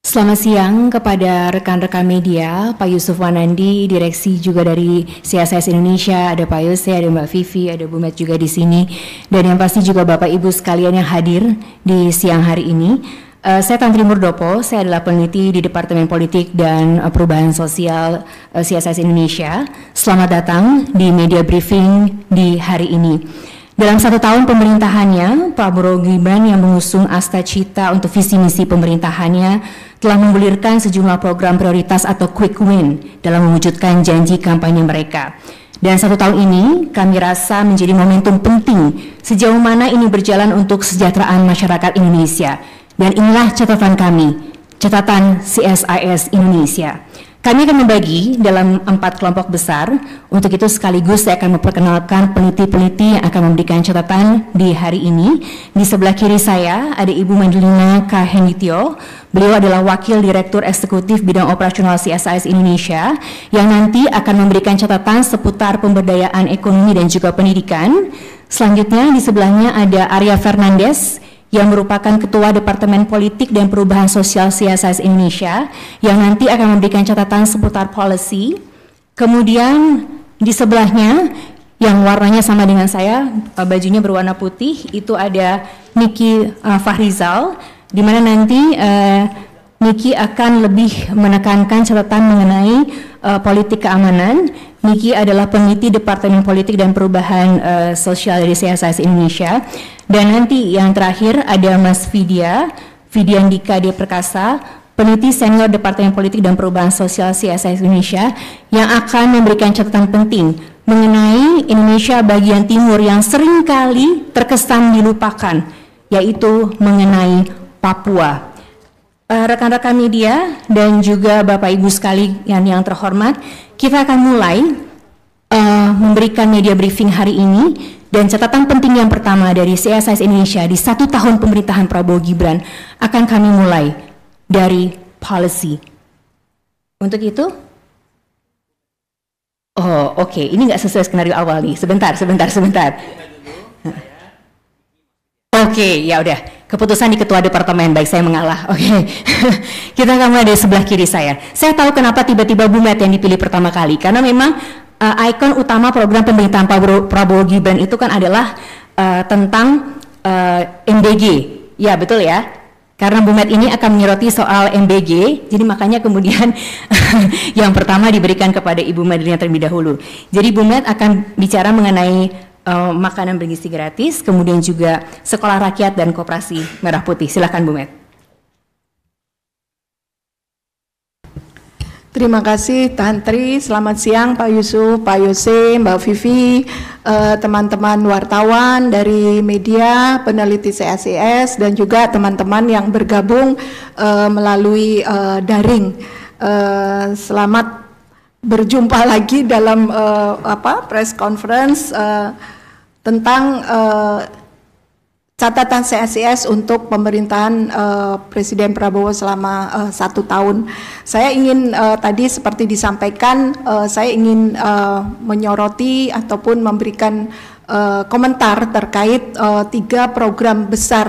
Selamat siang kepada rekan-rekan media, Pak Yusuf Wanandi, direksi juga dari CSIS Indonesia, ada Pak Yose, ada Mbak Vivi, ada Bu Met juga di sini, dan yang pasti juga Bapak Ibu sekalian yang hadir di siang hari ini. Saya Tantri Murdopo, saya adalah peneliti di Departemen Politik dan Perubahan Sosial CSIS Indonesia. Selamat datang di media briefing di hari ini. Dalam 1 tahun pemerintahannya, Pak Prabowo Gibran yang mengusung Asta Cita untuk visi misi pemerintahannya telah menggulirkan sejumlah program prioritas atau quick win dalam mewujudkan janji kampanye mereka. Dan 1 tahun ini kami rasa menjadi momentum penting sejauh mana ini berjalan untuk kesejahteraan masyarakat Indonesia. Dan inilah catatan kami, catatan CSIS Indonesia. Kami akan membagi dalam 4 kelompok besar. Untuk itu sekaligus saya akan memperkenalkan peneliti-peneliti yang akan memberikan catatan di hari ini. Di sebelah kiri saya ada Ibu Madlina K. Hendityo. Beliau adalah Wakil Direktur Eksekutif Bidang Operasional CSIS Indonesia yang nanti akan memberikan catatan seputar pemberdayaan ekonomi dan juga pendidikan. Selanjutnya di sebelahnya ada Arya Fernandes yang merupakan Ketua Departemen Politik dan Perubahan Sosial CSIS Indonesia yang nanti akan memberikan catatan seputar policy. Kemudian di sebelahnya yang warnanya sama dengan saya, bajunya berwarna putih, itu ada Niki Fahrizal, di mana nanti Niki akan lebih menekankan catatan mengenai politik keamanan. Niki adalah peneliti Departemen Politik dan Perubahan Sosial dari CSIS Indonesia. Dan nanti yang terakhir ada Mas Vidiandika D. Perkasa, peneliti senior Departemen Politik dan Perubahan Sosial CSIS Indonesia yang akan memberikan catatan penting mengenai Indonesia bagian timur yang seringkali terkesan dilupakan, yaitu mengenai Papua. Rekan-rekan media dan juga Bapak Ibu sekalian yang terhormat, kita akan mulai memberikan media briefing hari ini, dan catatan penting yang pertama dari CSIS Indonesia di 1 tahun pemerintahan Prabowo Gibran akan kami mulai dari policy. Untuk itu, oke, ini nggak sesuai skenario awal nih. Sebentar. Oke, ya udah. Keputusan di Ketua Departemen, baik, saya mengalah. Oke. Kita akan mulai dari sebelah kiri saya. Saya tahu kenapa tiba-tiba Bu Met yang dipilih pertama kali, karena memang ikon utama program pemerintahan Prabowo Gibran itu kan adalah tentang MBG. Ya, betul ya. Karena Bu Met ini akan menyoroti soal MBG, jadi makanya kemudian yang pertama diberikan kepada Ibu Madlina terlebih dahulu. Jadi Bu Met akan bicara mengenai makanan bergizi gratis, kemudian juga sekolah rakyat dan koperasi merah putih. Silakan Bu Met. Terima kasih Tantri, selamat siang Pak Yusuf, Pak Yose, Mbak Vivi, teman-teman wartawan dari media, peneliti CSIS, dan juga teman-teman yang bergabung melalui daring. Selamat berjumpa lagi dalam press conference tentang catatan CSIS untuk pemerintahan Presiden Prabowo selama 1 tahun. Saya ingin tadi seperti disampaikan, saya ingin menyoroti ataupun memberikan komentar terkait 3 program besar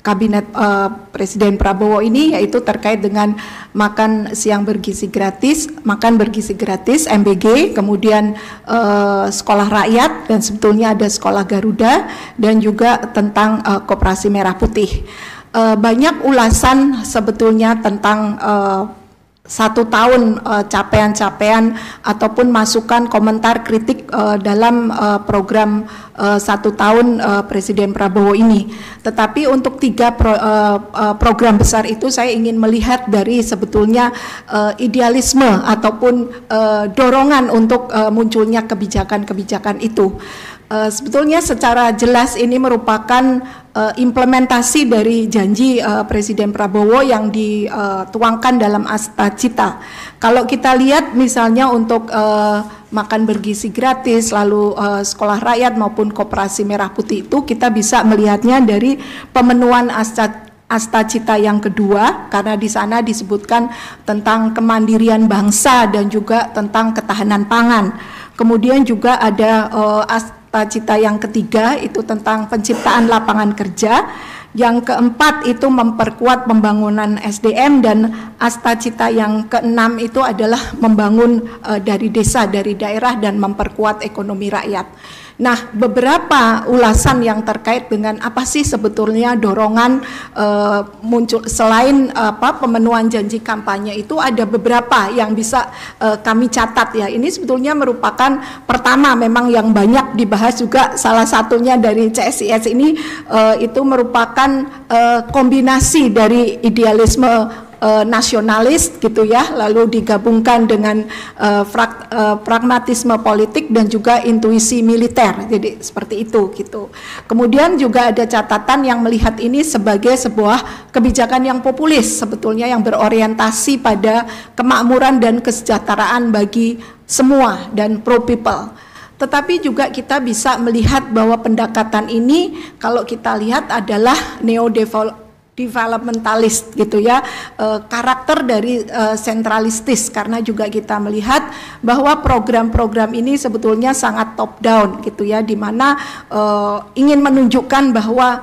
Kabinet Presiden Prabowo ini, yaitu terkait dengan makan siang bergizi gratis, MBG, kemudian sekolah rakyat, dan sebetulnya ada sekolah Garuda, dan juga tentang koperasi merah putih. Banyak ulasan sebetulnya tentang 1 tahun capaian-capaian ataupun masukan komentar kritik dalam program 1 tahun Presiden Prabowo ini. Tetapi untuk 3 program besar itu saya ingin melihat dari sebetulnya idealisme ataupun dorongan untuk munculnya kebijakan-kebijakan itu. Sebetulnya secara jelas ini merupakan implementasi dari janji Presiden Prabowo yang dituangkan dalam Asta Cita. Kalau kita lihat misalnya untuk makan bergizi gratis, lalu sekolah rakyat maupun koperasi merah putih itu, kita bisa melihatnya dari pemenuhan Asta Cita yang kedua, karena di sana disebutkan tentang kemandirian bangsa dan juga tentang ketahanan pangan. Kemudian juga ada Asta Cita yang ketiga, itu tentang penciptaan lapangan kerja, Yang keempat itu memperkuat pembangunan SDM, dan asta-cita yang keenam itu adalah membangun dari desa, dari daerah, dan memperkuat ekonomi rakyat. Nah, beberapa ulasan yang terkait dengan apa sih sebetulnya dorongan muncul selain pemenuhan janji kampanye itu, ada beberapa yang bisa kami catat ya. Ini sebetulnya merupakan pertama memang yang banyak dibahas juga, salah satunya dari CSIS ini itu merupakan kombinasi dari idealisme nasionalis gitu ya, lalu digabungkan dengan pragmatisme politik dan juga intuisi militer. Jadi seperti itu gitu. Kemudian juga ada catatan yang melihat ini sebagai sebuah kebijakan yang populis sebetulnya, yang berorientasi pada kemakmuran dan kesejahteraan bagi semua dan pro people. Tetapi juga kita bisa melihat bahwa pendekatan ini kalau kita lihat adalah developmentalis gitu ya, karakter dari sentralistis, karena juga kita melihat bahwa program-program ini sebetulnya sangat top down gitu ya, di mana ingin menunjukkan bahwa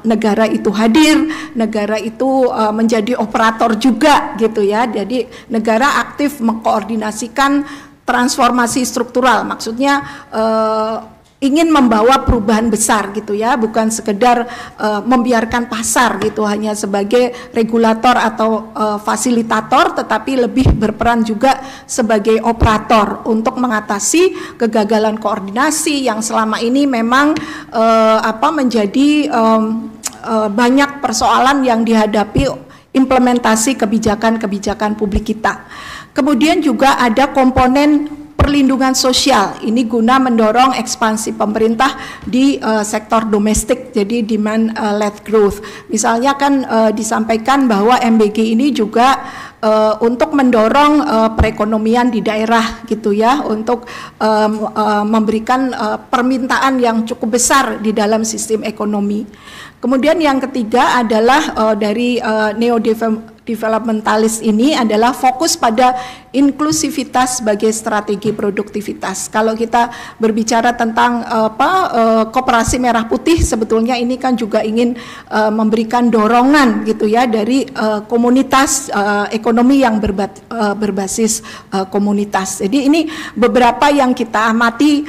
negara itu hadir, negara itu menjadi operator juga gitu ya. Jadi negara aktif mengkoordinasikan transformasi struktural, maksudnya ingin membawa perubahan besar gitu ya, bukan sekedar membiarkan pasar gitu hanya sebagai regulator atau fasilitator, tetapi lebih berperan juga sebagai operator untuk mengatasi kegagalan koordinasi yang selama ini memang menjadi banyak persoalan yang dihadapi implementasi kebijakan-kebijakan publik kita. Kemudian juga ada komponen perlindungan sosial, ini guna mendorong ekspansi pemerintah di sektor domestik, jadi demand led growth. Misalnya kan disampaikan bahwa MBG ini juga untuk mendorong perekonomian di daerah gitu ya, untuk memberikan permintaan yang cukup besar di dalam sistem ekonomi. Kemudian yang ketiga adalah dari neodevelopmentalis ini adalah fokus pada inklusivitas sebagai strategi produktivitas. Kalau kita berbicara tentang koperasi merah putih, sebetulnya ini kan juga ingin memberikan dorongan gitu ya dari komunitas ekonomi yang berbasis komunitas. Jadi ini beberapa yang kita amati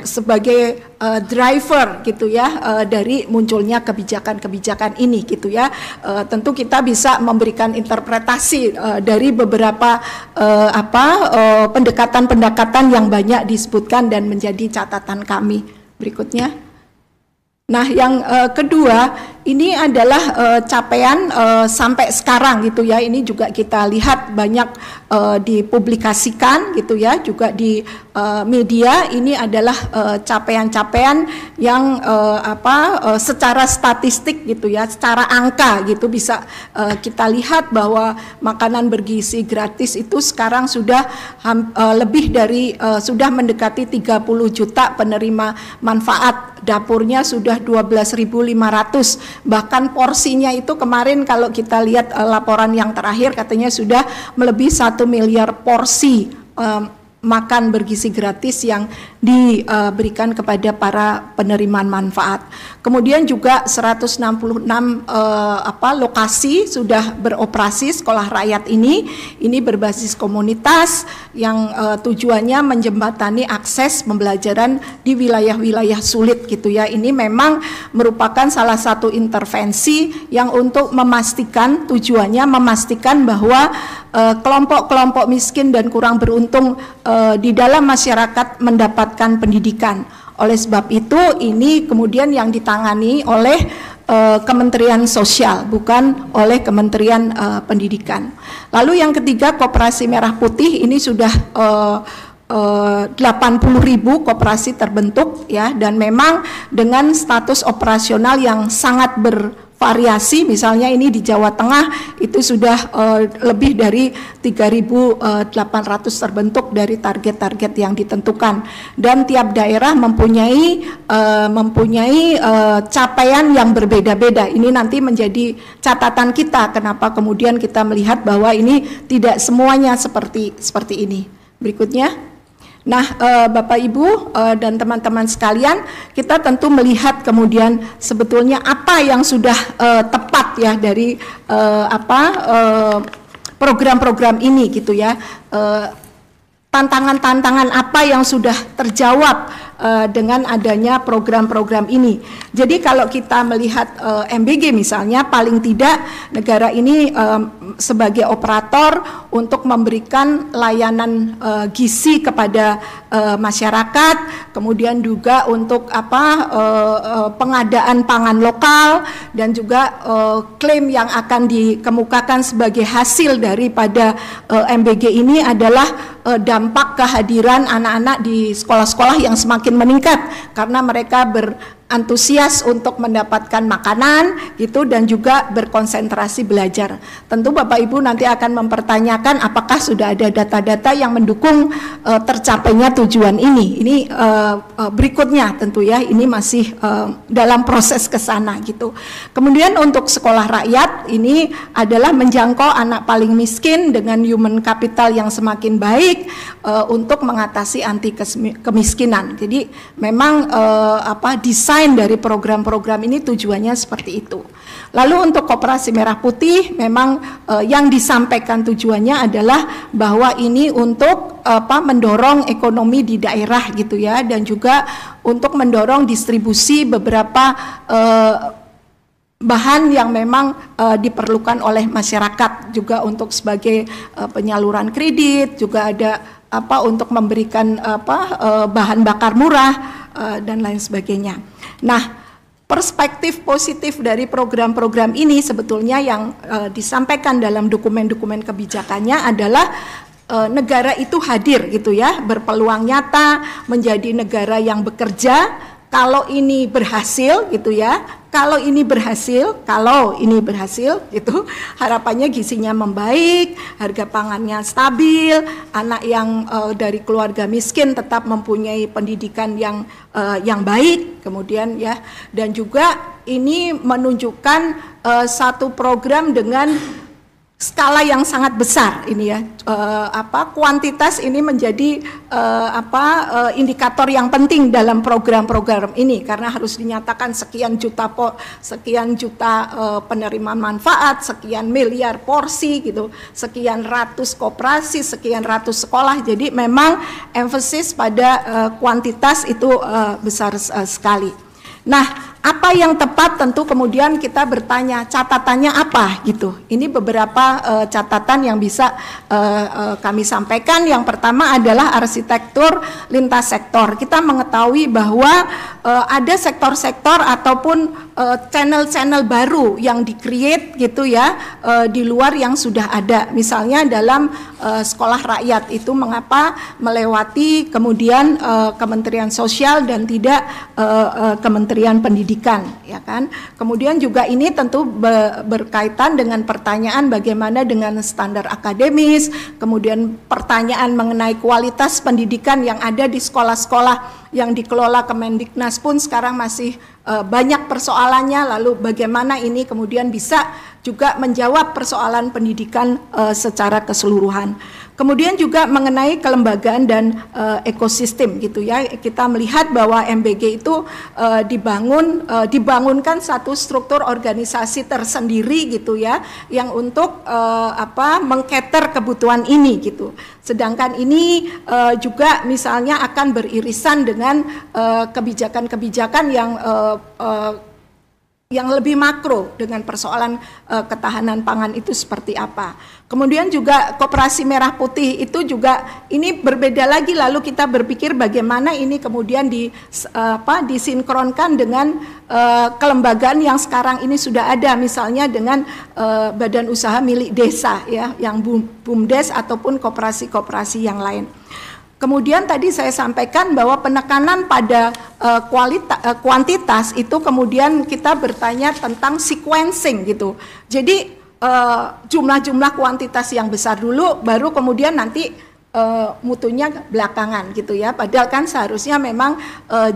sebagai driver gitu ya dari munculnya kebijakan-kebijakan ini gitu ya. Tentu kita bisa memberikan interpretasi dari beberapa pendekatan-pendekatan yang banyak disebutkan dan menjadi catatan kami. Berikutnya. Nah, yang kedua ini adalah capaian sampai sekarang gitu ya. Ini juga kita lihat banyak dipublikasikan gitu ya, juga di media. Ini adalah capaian-capaian yang secara statistik gitu ya, secara angka gitu bisa kita lihat bahwa makanan bergizi gratis itu sekarang sudah lebih dari sudah mendekati 30 juta penerima manfaat. Dapurnya sudah 12.500. Bahkan porsinya itu kemarin kalau kita lihat laporan yang terakhir katanya sudah melebihi 1 miliar porsi makan bergizi gratis yang diberikan kepada para penerima manfaat. Kemudian juga 166 lokasi sudah beroperasi sekolah rakyat ini berbasis komunitas yang tujuannya menjembatani akses pembelajaran di wilayah-wilayah sulit gitu ya. Ini memang merupakan salah satu intervensi yang untuk memastikan, tujuannya memastikan bahwa kelompok-kelompok miskin dan kurang beruntung di dalam masyarakat mendapatkan pendidikan. Oleh sebab itu ini kemudian yang ditangani oleh Kementerian Sosial, bukan oleh Kementerian Pendidikan. Lalu yang ketiga, Koperasi Merah Putih ini sudah 80.000 koperasi terbentuk ya, dan memang dengan status operasional yang sangat bervariasi. Misalnya ini di Jawa Tengah itu sudah lebih dari 3.800 terbentuk dari target-target yang ditentukan, dan tiap daerah mempunyai capaian yang berbeda-beda. Ini nanti menjadi catatan kita kenapa kemudian kita melihat bahwa ini tidak semuanya seperti ini. Berikutnya. Nah, Bapak Ibu dan teman-teman sekalian, kita tentu melihat kemudian sebetulnya apa yang sudah tepat ya dari program-program ini gitu ya. Tantangan-tantangan apa yang sudah terjawab dengan adanya program-program ini. Jadi kalau kita melihat MBG misalnya, paling tidak negara ini sebagai operator untuk memberikan layanan gizi kepada masyarakat, kemudian juga untuk pengadaan pangan lokal, dan juga klaim yang akan dikemukakan sebagai hasil daripada MBG ini adalah dampak kehadiran anak-anak di sekolah-sekolah yang semakin meningkat karena mereka antusias untuk mendapatkan makanan gitu dan juga berkonsentrasi belajar. Tentu Bapak Ibu nanti akan mempertanyakan apakah sudah ada data-data yang mendukung tercapainya tujuan ini. Ini berikutnya tentu ya, ini masih dalam proses ke sana gitu. Kemudian untuk sekolah rakyat ini adalah menjangkau anak paling miskin dengan human capital yang semakin baik untuk mengatasi anti kemiskinan. Jadi memang desain dari program-program ini tujuannya seperti itu. Lalu untuk Koperasi Merah Putih memang yang disampaikan tujuannya adalah bahwa ini untuk mendorong ekonomi di daerah gitu ya, dan juga untuk mendorong distribusi beberapa bahan yang memang diperlukan oleh masyarakat, juga untuk sebagai penyaluran kredit, juga ada untuk memberikan bahan bakar murah dan lain sebagainya. Nah, perspektif positif dari program-program ini sebetulnya yang disampaikan dalam dokumen-dokumen kebijakannya adalah negara itu hadir gitu ya, berpeluang nyata menjadi negara yang bekerja. Kalau ini berhasil gitu ya, kalau ini berhasil gitu, harapannya gizinya membaik, harga pangannya stabil, anak yang dari keluarga miskin tetap mempunyai pendidikan yang baik, kemudian ya, dan juga ini menunjukkan satu program dengan skala yang sangat besar ini ya, kuantitas ini menjadi indikator yang penting dalam program-program ini, karena harus dinyatakan sekian juta penerima manfaat, sekian miliar porsi gitu, sekian ratus koperasi, sekian ratus sekolah. Jadi memang emphasis pada kuantitas itu besar sekali. Nah, apa yang tepat tentu kemudian kita bertanya catatannya apa gitu. Ini beberapa catatan yang bisa kami sampaikan. Yang pertama adalah arsitektur lintas sektor. Kita mengetahui bahwa ada sektor-sektor ataupun channel-channel baru yang di-create gitu ya, di luar yang sudah ada. Misalnya dalam sekolah rakyat itu mengapa melewati kemudian Kementerian Sosial dan tidak Kementerian Pendidikan, ya kan? Kemudian juga ini tentu berkaitan dengan pertanyaan bagaimana dengan standar akademis, kemudian pertanyaan mengenai kualitas pendidikan yang ada di sekolah-sekolah yang dikelola Kemendiknas pun sekarang masih banyak persoalannya. Lalu bagaimana ini kemudian bisa juga menjawab persoalan pendidikan secara keseluruhan. Kemudian juga mengenai kelembagaan dan ekosistem gitu ya. Kita melihat bahwa MBG itu dibangunkan satu struktur organisasi tersendiri gitu ya, yang untuk mengcater kebutuhan ini gitu. Sedangkan ini juga misalnya akan beririsan dengan kebijakan-kebijakan yang lebih makro dengan persoalan ketahanan pangan itu seperti apa. Kemudian juga Koperasi Merah Putih itu juga ini berbeda lagi, lalu kita berpikir bagaimana ini kemudian disinkronkan dengan kelembagaan yang sekarang ini sudah ada, misalnya dengan badan usaha milik desa ya, yang BUMDes ataupun koperasi-koperasi yang lain. Kemudian tadi saya sampaikan bahwa penekanan pada kuantitas itu kemudian kita bertanya tentang sequencing gitu. Jadi jumlah-jumlah kuantitas yang besar dulu, baru kemudian nanti mutunya belakangan gitu ya. Padahal kan seharusnya memang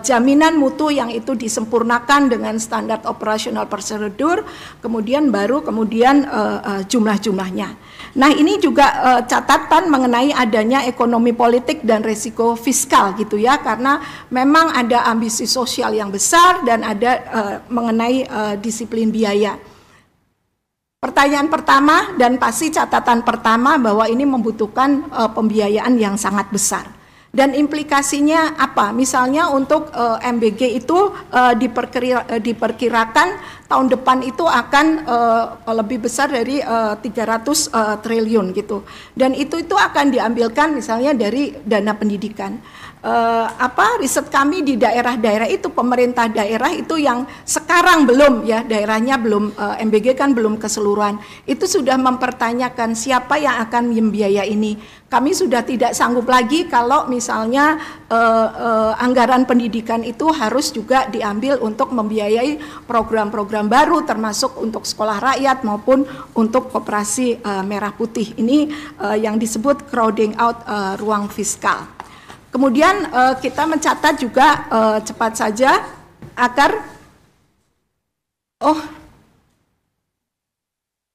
jaminan mutu yang itu disempurnakan dengan standar operasional prosedur, kemudian jumlah-jumlahnya. Nah ini juga catatan mengenai adanya ekonomi politik dan resiko fiskal gitu ya, karena memang ada ambisi sosial yang besar dan ada mengenai disiplin biaya. Pertanyaan pertama dan pasti catatan pertama bahwa ini membutuhkan pembiayaan yang sangat besar. Dan implikasinya apa? Misalnya untuk MBG itu diperkirakan tahun depan itu akan lebih besar dari 300 triliun gitu. Dan itu akan diambilkan misalnya dari dana pendidikan. Riset kami di daerah-daerah itu, pemerintah daerah itu yang sekarang belum ya, daerahnya belum, MBG kan belum keseluruhan, itu sudah mempertanyakan siapa yang akan membiayai ini. Kami sudah tidak sanggup lagi kalau misalnya anggaran pendidikan itu harus juga diambil untuk membiayai program-program baru, termasuk untuk sekolah rakyat maupun untuk koperasi merah putih. Ini yang disebut crowding out ruang fiskal. Kemudian kita mencatat juga cepat saja agar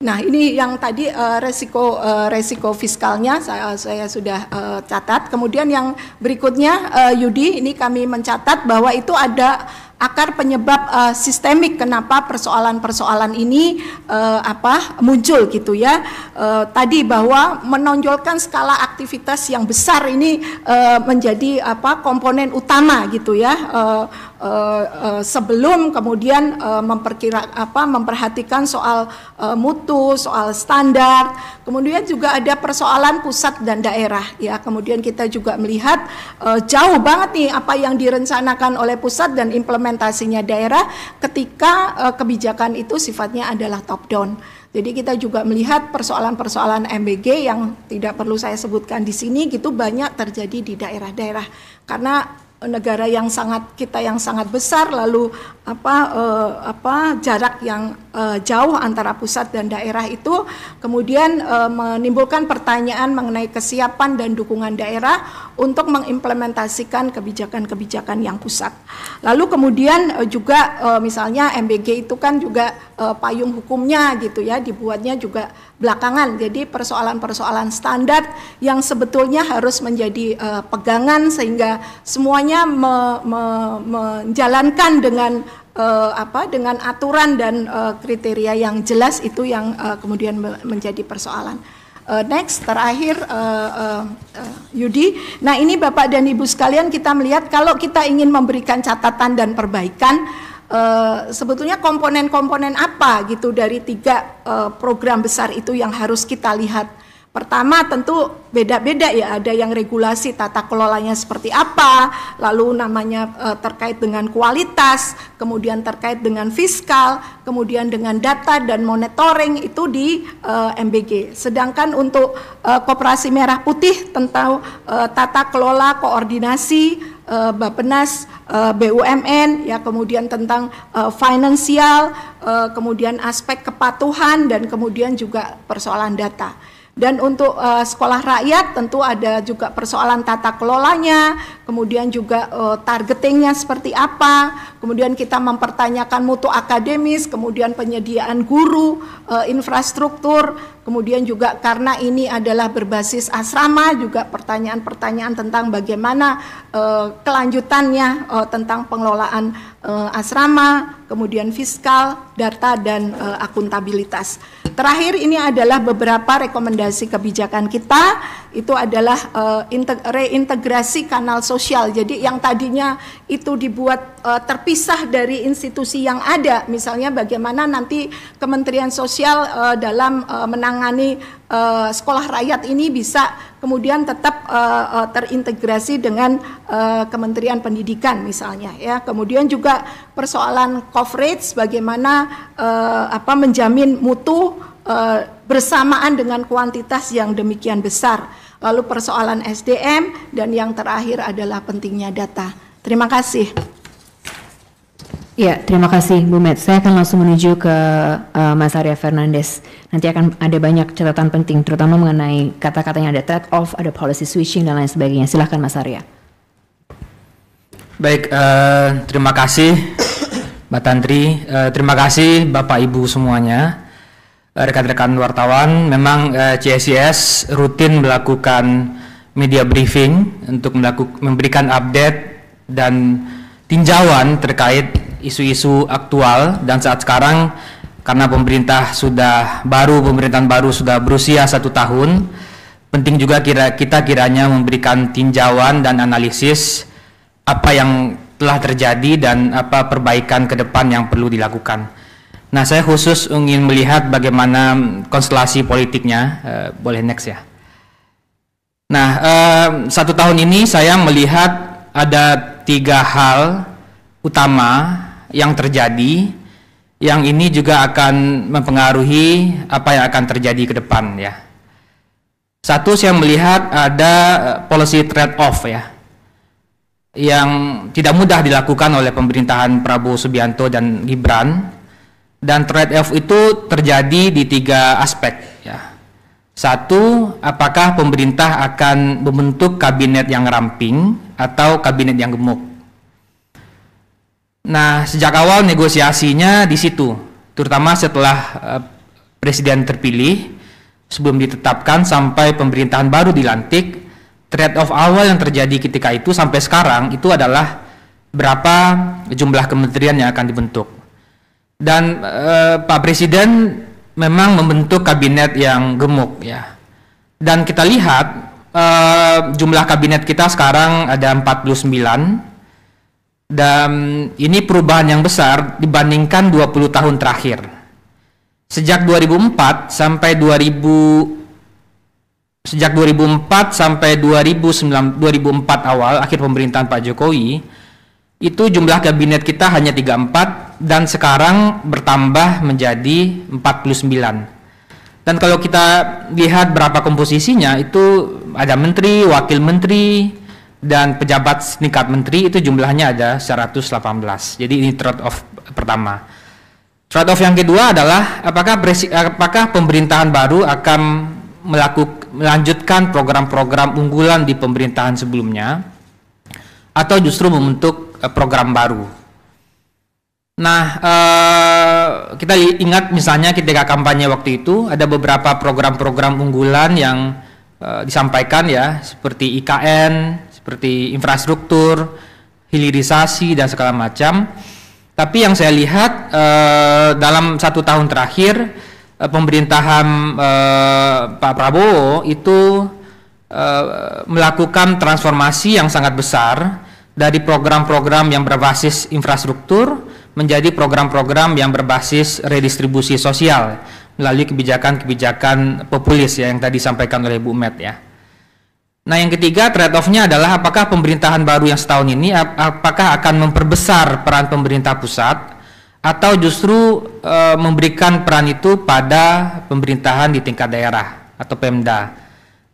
nah ini yang tadi resiko fiskalnya saya sudah catat. Kemudian yang berikutnya Yudi, ini kami mencatat bahwa itu ada akar penyebab sistemik kenapa persoalan-persoalan ini muncul gitu ya. Tadi bahwa menonjolkan skala aktivitas yang besar ini menjadi komponen utama gitu ya. Sebelum kemudian memperhatikan soal mutu, soal standar, kemudian juga ada persoalan pusat dan daerah ya. Kemudian kita juga melihat jauh banget nih apa yang direncanakan oleh pusat dan implementasinya daerah ketika kebijakan itu sifatnya adalah top down. Jadi kita juga melihat persoalan-persoalan MBG yang tidak perlu saya sebutkan di sini gitu banyak terjadi di daerah-daerah karena negara yang sangat besar, lalu jarak yang jauh antara pusat dan daerah itu kemudian menimbulkan pertanyaan mengenai kesiapan dan dukungan daerah untuk mengimplementasikan kebijakan-kebijakan yang pusat. Lalu kemudian juga misalnya MBG itu kan juga payung hukumnya gitu ya, dibuatnya juga belakangan. Jadi persoalan-persoalan standar yang sebetulnya harus menjadi pegangan sehingga semuanya menjalankan dengan dengan aturan dan kriteria yang jelas itu yang kemudian menjadi persoalan. Next, terakhir Yudi. Nah ini Bapak dan Ibu sekalian, kita melihat kalau kita ingin memberikan catatan dan perbaikan, sebetulnya komponen-komponen apa gitu dari 3 program besar itu yang harus kita lihat. Pertama tentu beda-beda ya, ada yang regulasi tata kelolanya seperti apa, lalu namanya terkait dengan kualitas, kemudian terkait dengan fiskal, kemudian dengan data dan monitoring itu di MBG. Sedangkan untuk Koperasi Merah Putih tentang tata kelola koordinasi Bappenas, BUMN, ya kemudian tentang finansial, kemudian aspek kepatuhan dan kemudian juga persoalan data. Dan untuk sekolah rakyat tentu ada juga persoalan tata kelolanya, kemudian juga targetingnya seperti apa, kemudian kita mempertanyakan mutu akademis, kemudian penyediaan guru, infrastruktur, kemudian juga karena ini adalah berbasis asrama juga pertanyaan-pertanyaan tentang bagaimana kelanjutannya tentang pengelolaan asrama, kemudian fiskal, data dan akuntabilitas. Terakhir ini adalah beberapa rekomendasi kebijakan kita, itu adalah reintegrasi kanal sosial. Jadi yang tadinya itu dibuat terpisah dari institusi yang ada, misalnya bagaimana nanti Kementerian Sosial dalam menangani sekolah rakyat ini bisa kemudian tetap terintegrasi dengan Kementerian Pendidikan misalnya ya. Kemudian juga persoalan coverage, bagaimana menjamin mutu bersamaan dengan kuantitas yang demikian besar. Lalu persoalan SDM dan yang terakhir adalah pentingnya data. Terima kasih. Ya, terima kasih Bu Met. Saya akan langsung menuju ke Mas Arya Fernandes. Nanti akan ada banyak catatan penting, terutama mengenai kata-katanya ada trade off, ada policy switching dan lain sebagainya. Silahkan Mas Arya. Baik, terima kasih Mbak Tantri, terima kasih Bapak Ibu semuanya, rekan-rekan wartawan. Memang CSIS rutin melakukan media briefing untuk memberikan update dan tinjauan terkait isu-isu aktual, dan saat sekarang karena pemerintahan baru sudah berusia 1 tahun, penting juga kita kiranya memberikan tinjauan dan analisis apa yang telah terjadi dan apa perbaikan ke depan yang perlu dilakukan. Nah, saya khusus ingin melihat bagaimana konstelasi politiknya. Boleh next ya. Nah, 1 tahun ini saya melihat ada 3 hal utama yang terjadi, yang ini juga akan mempengaruhi apa yang akan terjadi ke depan ya. Satu, saya melihat ada policy trade off ya, yang tidak mudah dilakukan oleh pemerintahan Prabowo Subianto dan Gibran, dan trade off itu terjadi di 3 aspek ya. Satu, apakah pemerintah akan membentuk kabinet yang ramping atau kabinet yang gemuk. Nah, sejak awal negosiasinya di situ, terutama setelah presiden terpilih, sebelum ditetapkan sampai pemerintahan baru dilantik, trade off awal yang terjadi ketika itu sampai sekarang itu adalah berapa jumlah kementerian yang akan dibentuk. Dan Pak Presiden memang membentuk kabinet yang gemuk ya. Dan kita lihat jumlah kabinet kita sekarang ada 49. Dan ini perubahan yang besar dibandingkan 20 tahun terakhir. Sejak 2004 sampai 2004 sampai 2004 awal, akhir pemerintahan Pak Jokowi, itu jumlah kabinet kita hanya 34 dan sekarang bertambah menjadi 49. Dan kalau kita lihat berapa komposisinya, itu ada menteri, wakil menteri, dan pejabat setingkat menteri, itu jumlahnya ada 118. Jadi ini trade off pertama. Trade off yang kedua adalah apakah pemerintahan baru akan melanjutkan program-program unggulan di pemerintahan sebelumnya atau justru membentuk program baru. Nah, kita ingat misalnya ketika kampanye waktu itu ada beberapa program-program unggulan yang disampaikan ya, seperti IKN, seperti infrastruktur, hilirisasi dan segala macam. Tapi yang saya lihat dalam 1 tahun terakhir pemerintahan Pak Prabowo itu melakukan transformasi yang sangat besar dari program-program yang berbasis infrastruktur menjadi program-program yang berbasis redistribusi sosial melalui kebijakan-kebijakan populis ya, yang tadi disampaikan oleh Bu Met ya. Nah, yang ketiga trade off-nya adalah apakah pemerintahan baru yang setahun ini apakah akan memperbesar peran pemerintah pusat atau justru memberikan peran itu pada pemerintahan di tingkat daerah atau Pemda.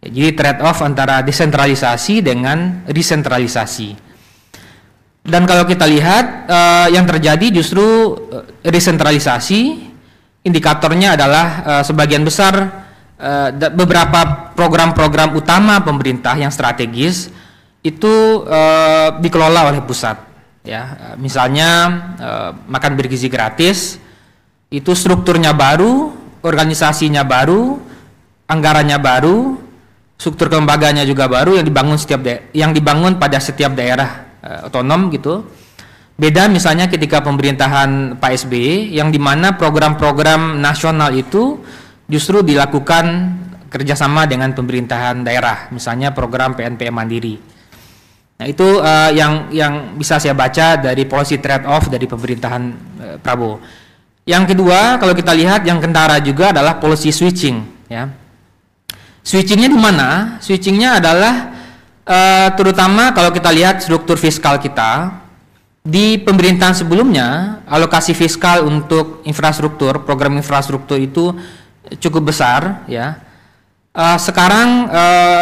Ya, jadi trade off antara desentralisasi dengan resentralisasi. Dan kalau kita lihat yang terjadi justru resentralisasi, indikatornya adalah sebagian besar beberapa program-program utama pemerintah yang strategis itu dikelola oleh pusat ya. Misalnya makan bergizi gratis itu strukturnya baru, organisasinya baru, anggarannya baru, struktur kelembagaannya juga baru, yang dibangun pada setiap daerah otonom gitu. Beda misalnya ketika pemerintahan Pak SBY yang dimana program-program nasional itu justru dilakukan kerjasama dengan pemerintahan daerah, misalnya program PNPM Mandiri. Nah, itu yang bisa saya baca dari policy trade off dari pemerintahan Prabowo. Yang kedua, kalau kita lihat yang kentara juga adalah policy switching. Ya, switchingnya di mana? Switchingnya adalah terutama kalau kita lihat struktur fiskal kita di pemerintahan sebelumnya, alokasi fiskal untuk infrastruktur, program infrastruktur itu cukup besar ya. Sekarang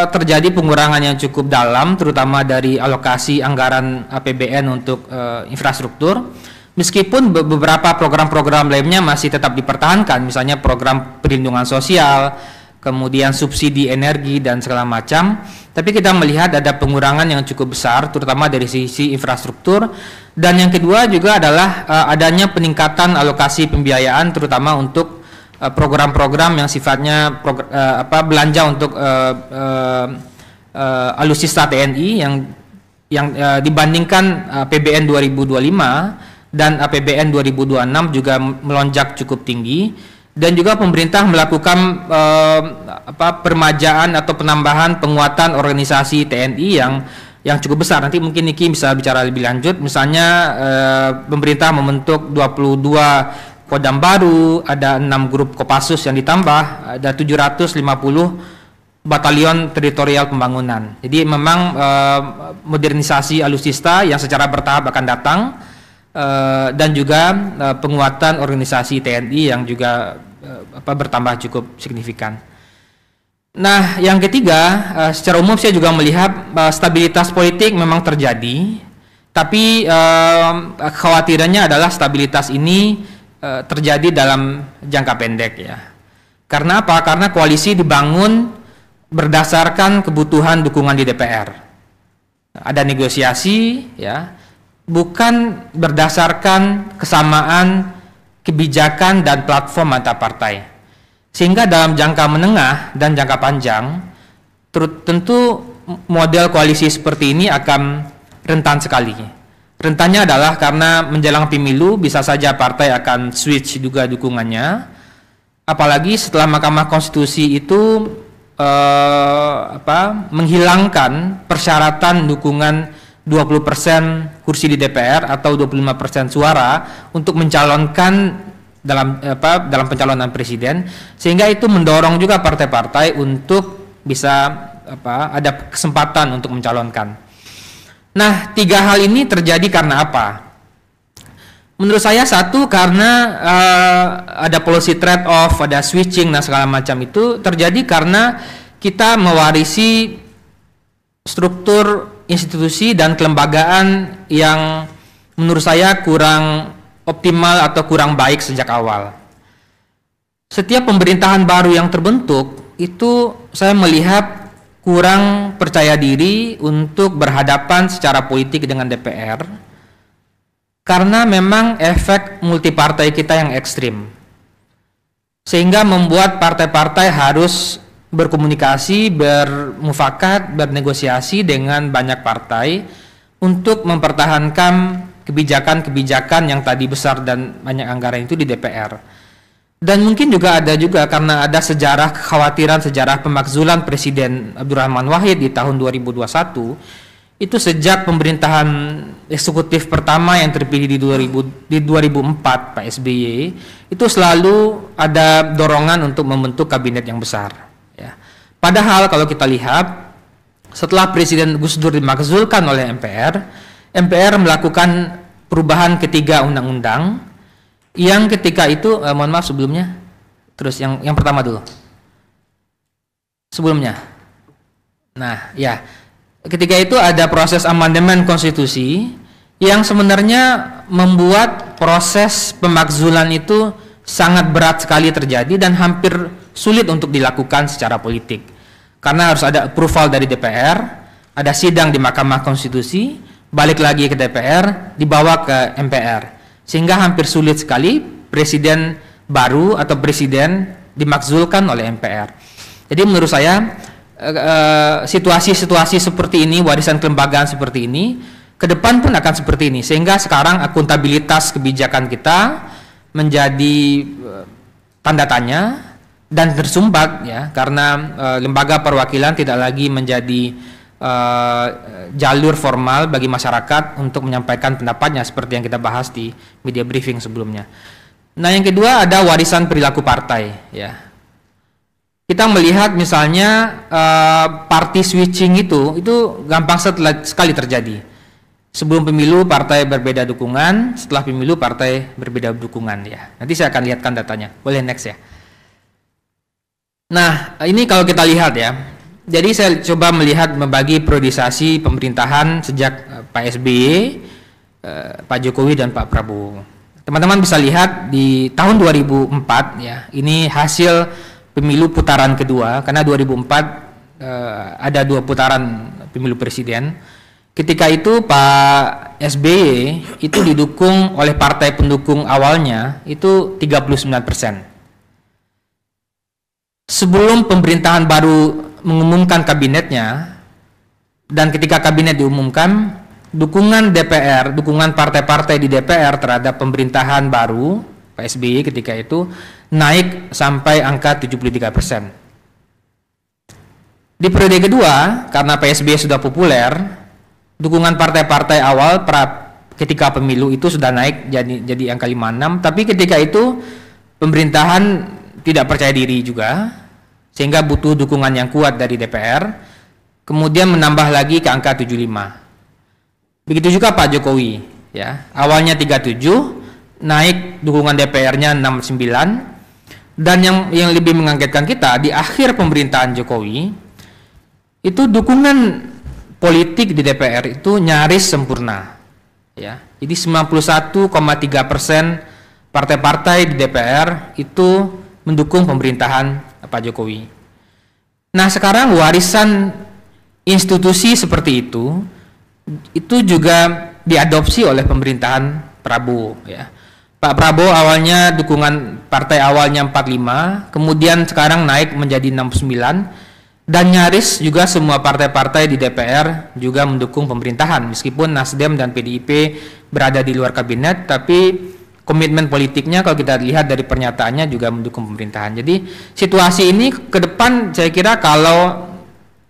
terjadi pengurangan yang cukup dalam, terutama dari alokasi anggaran APBN untuk infrastruktur. Meskipun beberapa program-program lainnya masih tetap dipertahankan, misalnya program perlindungan sosial, kemudian subsidi energi dan segala macam, tapi kita melihat ada pengurangan yang cukup besar, terutama dari sisi infrastruktur. Dan yang kedua juga adalah adanya peningkatan alokasi pembiayaan, terutama untuk program-program yang sifatnya belanja untuk alutsista TNI yang dibandingkan APBN 2025 dan APBN 2026 juga melonjak cukup tinggi, dan juga pemerintah melakukan permajaan atau penambahan penguatan organisasi TNI yang cukup besar. Nanti mungkin Niki bisa bicara lebih lanjut. Misalnya pemerintah membentuk 22 Kodam baru, ada 6 grup Kopassus yang ditambah, ada 750 batalion teritorial pembangunan. Jadi memang modernisasi alutsista yang secara bertahap akan datang, dan juga penguatan organisasi TNI yang juga bertambah cukup signifikan. Nah, yang ketiga, secara umum saya juga melihat stabilitas politik memang terjadi, tapi kekhawatirannya adalah stabilitas ini terjadi dalam jangka pendek ya. Karena apa? Karena koalisi dibangun berdasarkan kebutuhan dukungan di DPR. Ada negosiasi ya, bukan berdasarkan kesamaan kebijakan dan platform antar partai. Sehingga dalam jangka menengah dan jangka panjang, tentu model koalisi seperti ini akan rentan sekali. Rentannya adalah karena menjelang pemilu bisa saja partai akan switch juga dukungannya, apalagi setelah Mahkamah Konstitusi itu menghilangkan persyaratan dukungan 20% kursi di DPR atau 25% suara untuk mencalonkan dalam pencalonan presiden, sehingga itu mendorong juga partai-partai untuk bisa ada kesempatan untuk mencalonkan. Nah, 3 hal ini terjadi karena apa? Menurut saya, satu, karena ada policy trade off, ada switching dan segala macam itu terjadi karena kita mewarisi struktur institusi dan kelembagaan yang menurut saya kurang optimal atau kurang baik sejak awal. Setiap pemerintahan baru yang terbentuk itu saya melihat kurang percaya diri untuk berhadapan secara politik dengan DPR karena memang efek multipartai kita yang ekstrim, sehingga membuat partai-partai harus berkomunikasi, bermufakat, bernegosiasi dengan banyak partai untuk mempertahankan kebijakan-kebijakan yang tadi besar dan banyak anggaran itu di DPR. Dan mungkin juga karena ada kekhawatiran sejarah pemakzulan Presiden Abdurrahman Wahid di tahun 2021, itu sejak pemerintahan eksekutif pertama yang terpilih di 2004 Pak SBY, itu selalu ada dorongan untuk membentuk kabinet yang besar. Ya. Padahal kalau kita lihat setelah Presiden Gus Dur dimakzulkan oleh MPR melakukan perubahan ketiga undang-undang yang ketika itu mohon maaf sebelumnya, terus yang pertama dulu sebelumnya. Nah ya, ketika itu ada proses amandemen konstitusi yang sebenarnya membuat proses pemakzulan itu sangat berat sekali terjadi dan hampir sulit untuk dilakukan secara politik, karena harus ada approval dari DPR, ada sidang di Mahkamah Konstitusi, balik lagi ke DPR, dibawa ke MPR, sehingga hampir sulit sekali presiden baru atau presiden dimakzulkan oleh MPR. Jadi menurut saya situasi-situasi seperti ini, warisan kelembagaan seperti ini, ke depan pun akan seperti ini, sehingga sekarang akuntabilitas kebijakan kita menjadi tanda tanya dan tersumbat ya, karena lembaga perwakilan tidak lagi menjadi jalur formal bagi masyarakat untuk menyampaikan pendapatnya seperti yang kita bahas di media briefing sebelumnya. Nah, yang kedua ada warisan perilaku partai ya. Kita melihat misalnya party switching itu gampang sekali terjadi. Sebelum pemilu partai berbeda dukungan, setelah pemilu partai berbeda dukungan ya. Nanti saya akan lihatkan datanya. Boleh next ya. Nah, ini kalau kita lihat ya. Jadi saya coba membagi priorisasi pemerintahan sejak Pak SBY Pak Jokowi dan Pak Prabowo. Teman-teman bisa lihat di tahun 2004 ya, ini hasil pemilu putaran kedua, karena 2004 ada 2 putaran pemilu presiden. Ketika itu Pak SBY itu didukung oleh partai pendukung awalnya itu 39%. Sebelum pemerintahan baru mengumumkan kabinetnya, dan ketika kabinet diumumkan, dukungan DPR, dukungan partai-partai di DPR terhadap pemerintahan baru Pak SBY ketika itu naik sampai angka 73%. Di periode kedua, karena Pak SBY sudah populer, dukungan partai-partai awal ketika pemilu itu sudah naik jadi angka 56, tapi ketika itu pemerintahan tidak percaya diri juga, sehingga butuh dukungan yang kuat dari DPR, kemudian menambah lagi ke angka 75. Begitu juga Pak Jokowi, ya, awalnya 37, naik dukungan DPR-nya 69, dan yang lebih mengagetkan kita di akhir pemerintahan Jokowi itu dukungan politik di DPR itu nyaris sempurna, ya. Jadi 91,3% partai-partai di DPR itu mendukung pemerintahan Pak Jokowi. Nah, sekarang warisan institusi seperti itu juga diadopsi oleh pemerintahan Prabowo, ya. Pak Prabowo awalnya dukungan partai awalnya 45, kemudian sekarang naik menjadi 69, dan nyaris juga semua partai-partai di DPR juga mendukung pemerintahan, meskipun Nasdem dan PDIP berada di luar kabinet, tapi komitmen politiknya kalau kita lihat dari pernyataannya juga mendukung pemerintahan. Jadi situasi ini ke depan saya kira kalau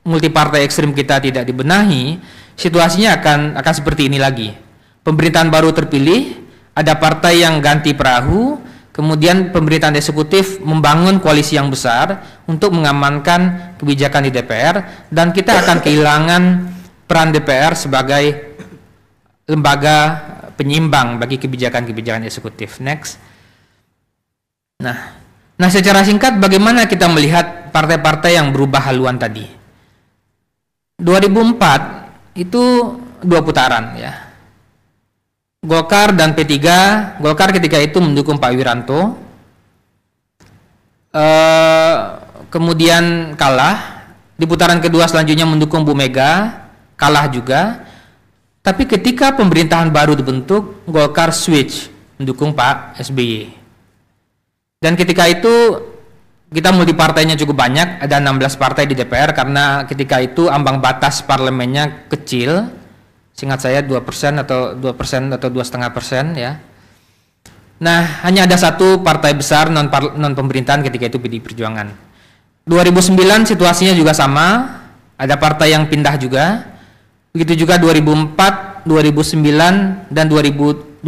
multi partai ekstrim kita tidak dibenahi, situasinya akan seperti ini lagi. Pemerintahan baru terpilih, ada partai yang ganti perahu, kemudian pemerintahan eksekutif membangun koalisi yang besar untuk mengamankan kebijakan di DPR, dan kita akan kehilangan peran DPR sebagai lembaga penyimbang bagi kebijakan-kebijakan eksekutif. Next. Nah, secara singkat bagaimana kita melihat partai-partai yang berubah haluan tadi? 2004 itu 2 putaran, ya. Golkar dan P3, Golkar ketika itu mendukung Pak Wiranto, kemudian kalah. Di putaran kedua selanjutnya mendukung Bu Mega, kalah juga. Tapi ketika pemerintahan baru dibentuk, Golkar switch mendukung Pak SBY. Dan ketika itu kita multipartainya cukup banyak, ada 16 partai di DPR, karena ketika itu ambang batas parlemennya kecil, seingat saya 2% atau 2,5%, ya. Nah, hanya ada 1 partai besar non pemerintahan ketika itu PDI Perjuangan. 2009 situasinya juga sama, ada partai yang pindah juga. Begitu juga 2004, 2009 dan 2009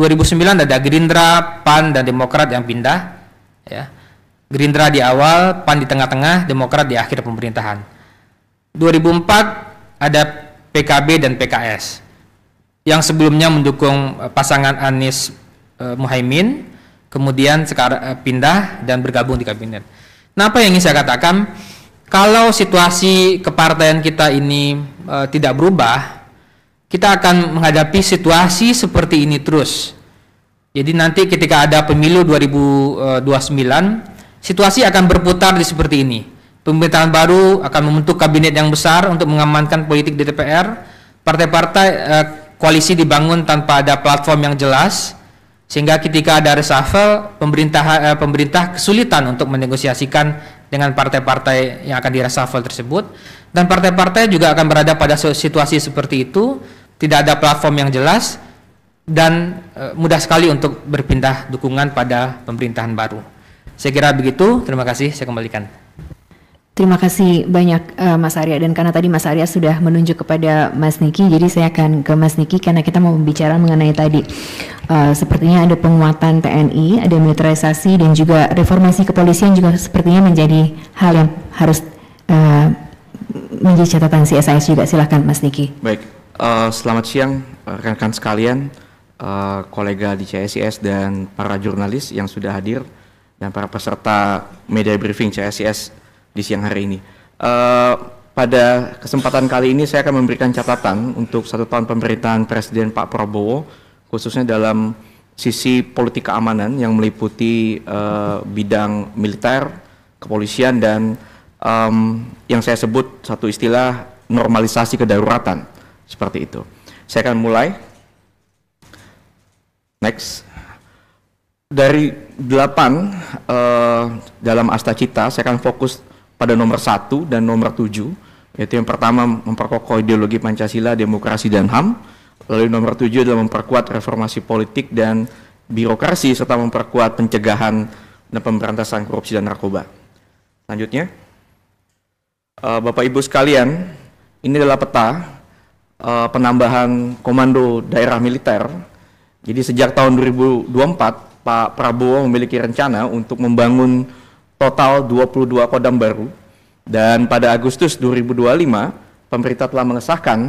ada Gerindra, PAN dan Demokrat yang pindah, ya. Gerindra di awal, PAN di tengah-tengah, Demokrat di akhir pemerintahan. 2004 ada PKB dan PKS yang sebelumnya mendukung pasangan Anies Muhaimin, kemudian sekarang pindah dan bergabung di kabinet. Nah, apa yang ingin saya katakan, kalau situasi kepartaian kita ini tidak berubah, kita akan menghadapi situasi seperti ini terus. Jadi nanti ketika ada pemilu 2029, situasi akan berputar di seperti ini. Pemerintahan baru akan membentuk kabinet yang besar untuk mengamankan politik di DPR. Partai-partai koalisi dibangun tanpa ada platform yang jelas, sehingga ketika ada reshuffle, pemerintah kesulitan untuk menegosiasikan dengan partai-partai yang akan di-reshuffle tersebut. Dan partai-partai juga akan berada pada situasi seperti itu, tidak ada platform yang jelas, dan mudah sekali untuk berpindah dukungan pada pemerintahan baru. Saya kira begitu, terima kasih, saya kembalikan. Terima kasih banyak Mas Arya, dan karena tadi Mas Arya sudah menunjuk kepada Mas Niki, jadi saya akan ke Mas Niki karena kita mau bicara mengenai tadi sepertinya ada penguatan TNI, ada militerisasi, dan juga reformasi kepolisian juga sepertinya menjadi hal yang harus menjadi catatan CSIS juga. Silakan Mas Niki. Baik, selamat siang rekan-rekan sekalian, kolega di CSIS dan para jurnalis yang sudah hadir, dan para peserta media briefing CSIS di siang hari ini. Pada kesempatan kali ini saya akan memberikan catatan untuk 1 tahun pemerintahan Presiden Pak Prabowo khususnya dalam sisi politik keamanan yang meliputi bidang militer, kepolisian, dan yang saya sebut satu istilah normalisasi kedaruratan, seperti itu. Saya akan mulai. Next. Dari 8 dalam Astacita, saya akan fokus pada nomor 1 dan nomor 7, yaitu yang pertama memperkokoh ideologi Pancasila, demokrasi, dan HAM. Lalu nomor 7 adalah memperkuat reformasi politik dan birokrasi, serta memperkuat pencegahan dan pemberantasan korupsi dan narkoba. Selanjutnya, Bapak Ibu sekalian, ini adalah peta penambahan komando daerah militer. Jadi sejak tahun 2024, Pak Prabowo memiliki rencana untuk membangun total 22 kodam baru, dan pada Agustus 2025 pemerintah telah mengesahkan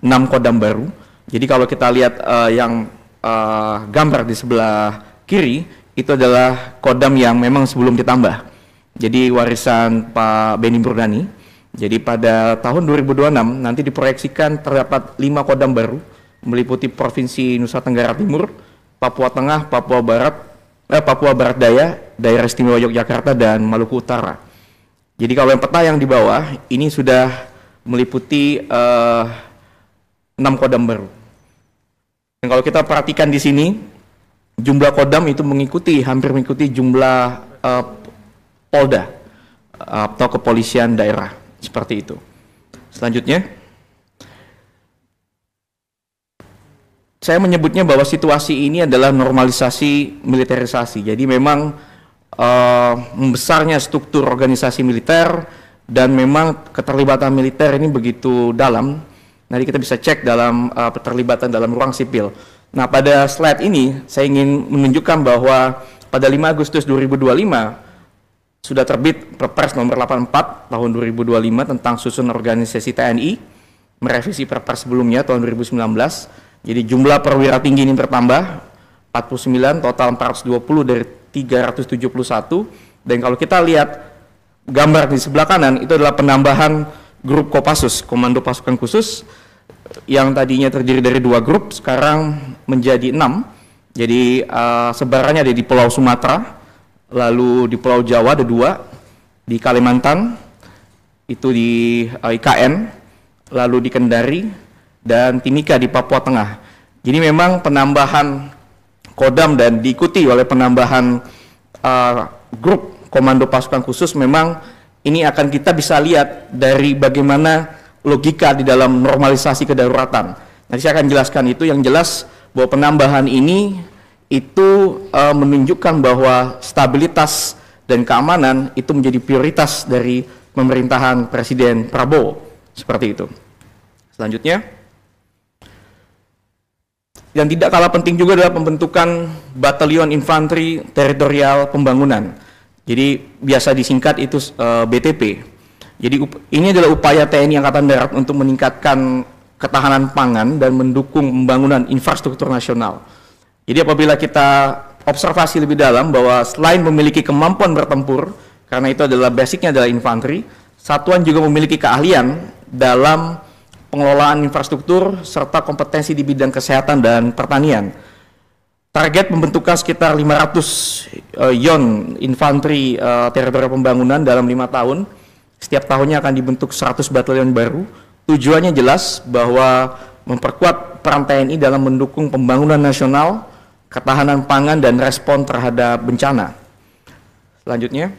6 kodam baru. Jadi kalau kita lihat yang gambar di sebelah kiri itu adalah kodam yang memang sebelum ditambah. Jadi warisan Pak Benny Murdani. Jadi pada tahun 2026 nanti diproyeksikan terdapat 5 kodam baru meliputi Provinsi Nusa Tenggara Timur, Papua Tengah, Papua Barat Daya, Daerah Istimewa Yogyakarta, dan Maluku Utara. Jadi kalau yang peta yang di bawah ini sudah meliputi 6 kodam baru. Dan kalau kita perhatikan di sini, jumlah kodam itu hampir mengikuti jumlah Polda atau kepolisian daerah, seperti itu. Selanjutnya, saya menyebutnya bahwa situasi ini adalah normalisasi militerisasi. Jadi memang membesarnya struktur organisasi militer dan memang keterlibatan militer ini begitu dalam. Nanti kita bisa cek dalam keterlibatan dalam ruang sipil. Nah, pada slide ini saya ingin menunjukkan bahwa pada 5 Agustus 2025 sudah terbit Perpres nomor 84 tahun 2025 tentang susunan organisasi TNI, merevisi Perpres sebelumnya tahun 2019. Jadi jumlah perwira tinggi ini bertambah 49, total 420 dari 371. Dan kalau kita lihat gambar di sebelah kanan itu adalah penambahan grup Kopassus, Komando Pasukan Khusus, yang tadinya terdiri dari 2 grup sekarang menjadi 6. Jadi sebarannya ada di Pulau Sumatera, lalu di Pulau Jawa ada 2, di Kalimantan itu di IKN, lalu di Kendari, dan Timika di Papua Tengah. Jadi memang penambahan kodam dan diikuti oleh penambahan grup Komando Pasukan Khusus, memang ini akan kita bisa lihat dari bagaimana logika di dalam normalisasi kedaruratan. Nanti saya akan jelaskan itu. Yang jelas bahwa penambahan ini itu menunjukkan bahwa stabilitas dan keamanan itu menjadi prioritas dari pemerintahan Presiden Prabowo, seperti itu. Selanjutnya, yang tidak kalah penting juga adalah pembentukan Batalion Infanteri Teritorial Pembangunan. Jadi biasa disingkat itu BTP. Jadi ini adalah upaya TNI Angkatan Darat untuk meningkatkan ketahanan pangan dan mendukung pembangunan infrastruktur nasional. Jadi apabila kita observasi lebih dalam bahwa selain memiliki kemampuan bertempur, karena itu adalah basicnya adalah infanteri, satuan juga memiliki keahlian dalam pengelolaan infrastruktur serta kompetensi di bidang kesehatan dan pertanian. Target pembentukan sekitar 500 yon infanteri teritorial pembangunan dalam 5 tahun. Setiap tahunnya akan dibentuk 100 batalion baru. Tujuannya jelas bahwa memperkuat peran TNI dalam mendukung pembangunan nasional, ketahanan pangan, dan respon terhadap bencana. Selanjutnya,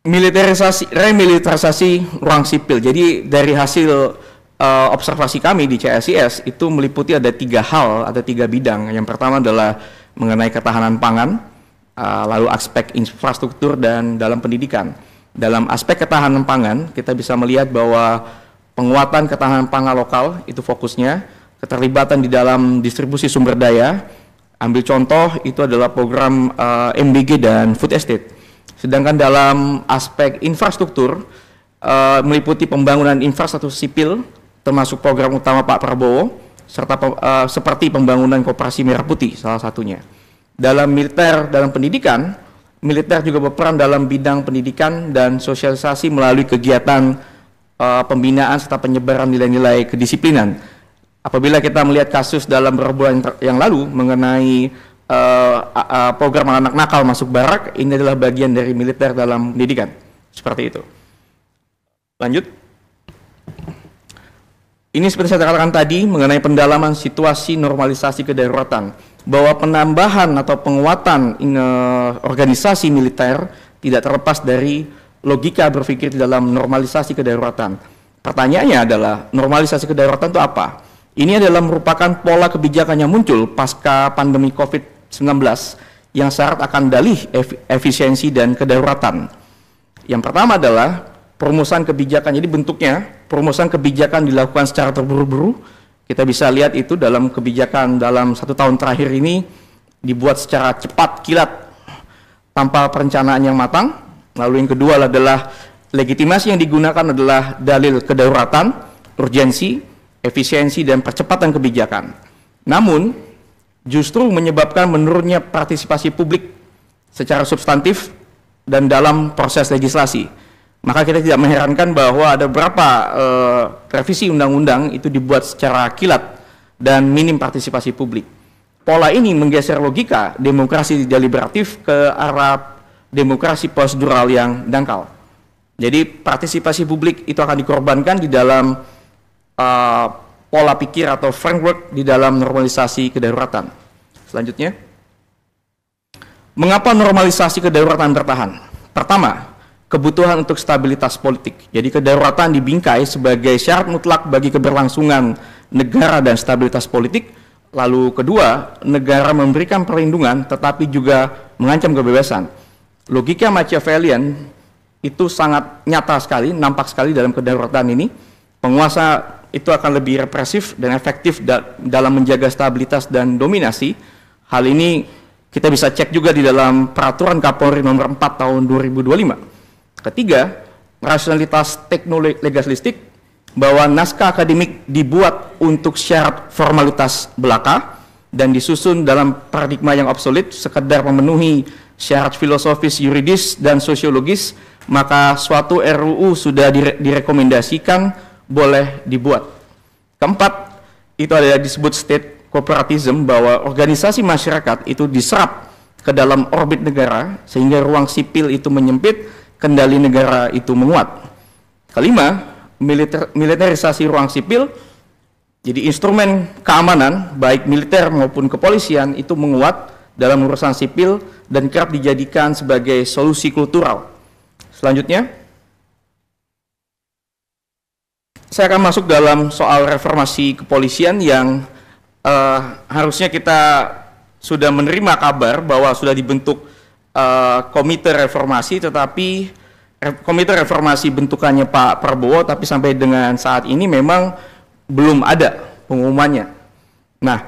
remilitarisasi ruang sipil. Jadi dari hasil observasi kami di CSIS itu meliputi ada 3 hal, ada 3 bidang. Yang pertama adalah mengenai ketahanan pangan, lalu aspek infrastruktur, dan dalam pendidikan. Dalam aspek ketahanan pangan, kita bisa melihat bahwa penguatan ketahanan pangan lokal itu fokusnya, keterlibatan di dalam distribusi sumber daya. Ambil contoh itu adalah program MBG dan food estate. Sedangkan dalam aspek infrastruktur meliputi pembangunan infrastruktur sipil, termasuk program utama Pak Prabowo, serta seperti pembangunan Koperasi Merah Putih salah satunya. Dalam militer, dalam pendidikan, militer juga berperan dalam bidang pendidikan dan sosialisasi melalui kegiatan pembinaan serta penyebaran nilai-nilai kedisiplinan. Apabila kita melihat kasus dalam beberapa bulan yang lalu mengenai program anak nakal masuk barak, ini adalah bagian dari militer dalam pendidikan. Seperti itu. Lanjut. Ini seperti saya katakan tadi mengenai pendalaman situasi normalisasi kedaruratan, bahwa penambahan atau penguatan organisasi militer tidak terlepas dari logika berpikir di dalam normalisasi kedaruratan. Pertanyaannya adalah, normalisasi kedaruratan itu apa? Ini adalah merupakan pola kebijakan yang muncul pasca pandemi COVID-19 yang syarat akan dalih efisiensi dan kedaruratan. Yang pertama adalah perumusan kebijakan. Jadi bentuknya, perumusan kebijakan dilakukan secara terburu-buru. Kita bisa lihat itu dalam kebijakan dalam 1 tahun terakhir ini dibuat secara cepat, kilat, tanpa perencanaan yang matang. Lalu yang kedua adalah legitimasi yang digunakan adalah dalil kedaruratan, urgensi, efisiensi, dan percepatan kebijakan. Namun, justru menyebabkan menurunnya partisipasi publik secara substantif dan dalam proses legislasi. Maka kita tidak mengherankan bahwa ada beberapa revisi undang-undang itu dibuat secara kilat dan minim partisipasi publik. Pola ini menggeser logika demokrasi deliberatif ke arah demokrasi prosedural yang dangkal. Jadi partisipasi publik itu akan dikorbankan di dalam pola pikir atau framework di dalam normalisasi kedaruratan. Selanjutnya, mengapa normalisasi kedaruratan bertahan? Pertama, kebutuhan untuk stabilitas politik. Jadi kedaruratan dibingkai sebagai syarat mutlak bagi keberlangsungan negara dan stabilitas politik. Lalu kedua, negara memberikan perlindungan tetapi juga mengancam kebebasan. Logika Machiavellian itu sangat nyata sekali, nampak sekali dalam kedaruratan ini. Penguasa itu akan lebih represif dan efektif dalam menjaga stabilitas dan dominasi. Hal ini kita bisa cek juga di dalam Peraturan Kapolri nomor 4 tahun 2025. Ketiga, rasionalitas teknolegalistik, bahwa naskah akademik dibuat untuk syarat formalitas belaka dan disusun dalam paradigma yang obsolet, sekedar memenuhi syarat filosofis, yuridis, dan sosiologis, maka suatu RUU sudah direkomendasikan boleh dibuat. Keempat, itu ada disebut state corporatism, bahwa organisasi masyarakat itu diserap ke dalam orbit negara sehingga ruang sipil itu menyempit, kendali negara itu menguat. Kelima, militerisasi ruang sipil, jadi instrumen keamanan baik militer maupun kepolisian itu menguat dalam urusan sipil dan kerap dijadikan sebagai solusi kultural. Selanjutnya, saya akan masuk dalam soal reformasi kepolisian yang harusnya kita sudah menerima kabar bahwa sudah dibentuk komite reformasi, tetapi komite reformasi bentukannya Pak Prabowo, tapi sampai dengan saat ini memang belum ada pengumumannya. Nah,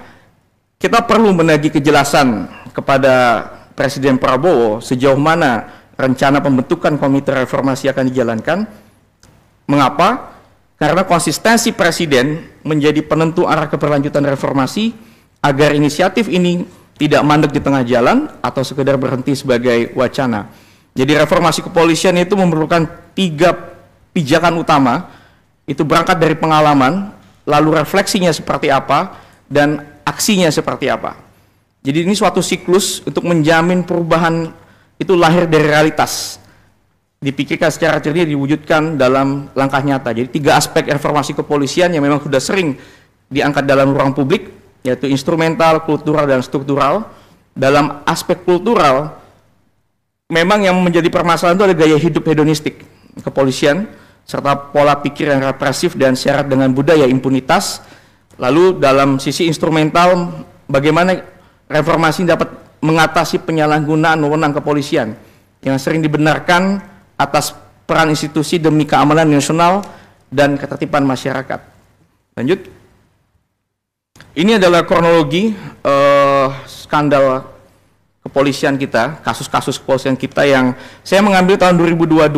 kita perlu menagih kejelasan kepada Presiden Prabowo sejauh mana rencana pembentukan komite reformasi akan dijalankan. Mengapa? Karena konsistensi Presiden menjadi penentu arah keberlanjutan reformasi agar inisiatif ini tidak mandek di tengah jalan atau sekedar berhenti sebagai wacana. Jadi reformasi kepolisian itu memerlukan 3 pijakan utama, itu berangkat dari pengalaman, lalu refleksinya seperti apa, dan aksinya seperti apa. Jadi ini suatu siklus untuk menjamin perubahan itu lahir dari realitas, dipikirkan secara cerdas, diwujudkan dalam langkah nyata. Jadi 3 aspek reformasi kepolisian yang memang sudah sering diangkat dalam ruang publik, yaitu instrumental, kultural, dan struktural. Dalam aspek kultural, memang yang menjadi permasalahan itu ada gaya hidup hedonistik kepolisian, serta pola pikir yang represif dan syarat dengan budaya impunitas. Lalu dalam sisi instrumental, bagaimana reformasi dapat mengatasi penyalahgunaan wewenang kepolisian yang sering dibenarkan atas peran institusi demi keamanan nasional dan ketertiban masyarakat. Lanjut. Ini adalah kronologi skandal kepolisian kita, kasus-kasus kepolisian kita yang saya mengambil tahun 2022.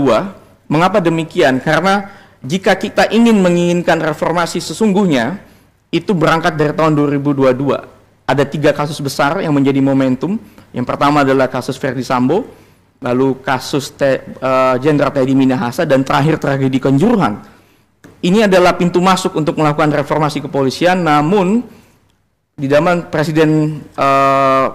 Mengapa demikian? Karena jika kita menginginkan reformasi sesungguhnya, itu berangkat dari tahun 2022. Ada 3 kasus besar yang menjadi momentum. Yang pertama adalah kasus Verdi Sambo, lalu kasus Jenderal Teddy Minahasa, dan terakhir tragedi Kanjuruhan. ini adalah pintu masuk untuk melakukan reformasi kepolisian, namun di zaman Presiden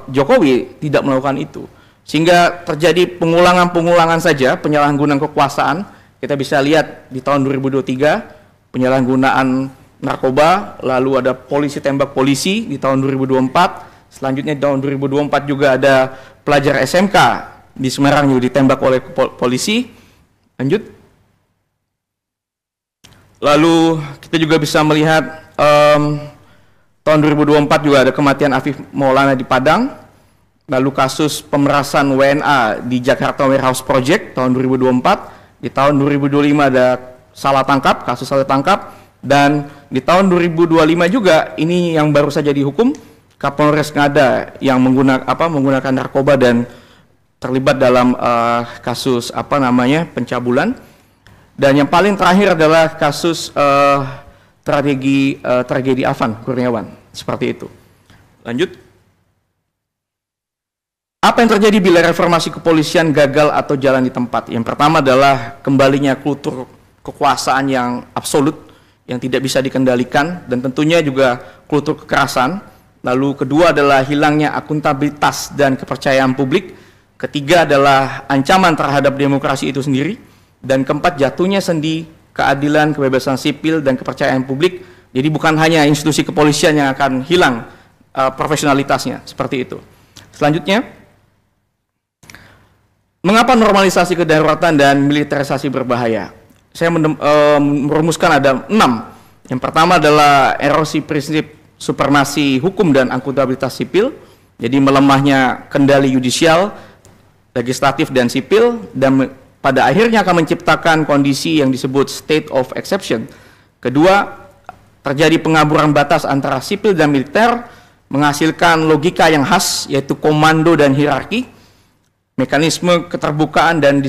Jokowi tidak melakukan itu, sehingga terjadi pengulangan saja penyalahgunaan kekuasaan. Kita bisa lihat di tahun 2023 penyalahgunaan narkoba, lalu ada polisi tembak polisi di tahun 2024, selanjutnya di tahun 2024 juga ada pelajar SMK di Semarang juga ditembak oleh polisi. Lanjut. Lalu kita juga bisa melihat tahun 2024 juga ada kematian Afif Maulana di Padang. Lalu kasus pemerasan WNA di Jakarta Warehouse Project tahun 2024. Di tahun 2025 ada kasus salah tangkap. Dan di tahun 2025 juga ini yang baru saja dihukum, Kapolres Ngada yang menggunakan narkoba dan terlibat dalam kasus pencabulan. Dan yang paling terakhir adalah kasus tragedi Afan Kurniawan, seperti itu. Lanjut. Apa yang terjadi bila reformasi kepolisian gagal atau jalan di tempat? Yang pertama adalah kembalinya kultur kekuasaan yang absolut, yang tidak bisa dikendalikan, dan tentunya juga kultur kekerasan. Lalu kedua adalah hilangnya akuntabilitas dan kepercayaan publik. Ketiga adalah ancaman terhadap demokrasi itu sendiri. Dan keempat, jatuhnya sendi keadilan, kebebasan sipil, dan kepercayaan publik. Jadi bukan hanya institusi kepolisian yang akan hilang profesionalitasnya, seperti itu. Selanjutnya, mengapa normalisasi kedaruratan dan militerisasi berbahaya? Saya merumuskan ada 6. Yang pertama adalah erosi prinsip supremasi hukum dan akuntabilitas sipil. Jadi melemahnya kendali yudisial, legislatif, dan sipil, dan pada akhirnya akan menciptakan kondisi yang disebut state of exception. Kedua, terjadi pengaburan batas antara sipil dan militer, menghasilkan logika yang khas, yaitu komando dan hierarki. Mekanisme keterbukaan dan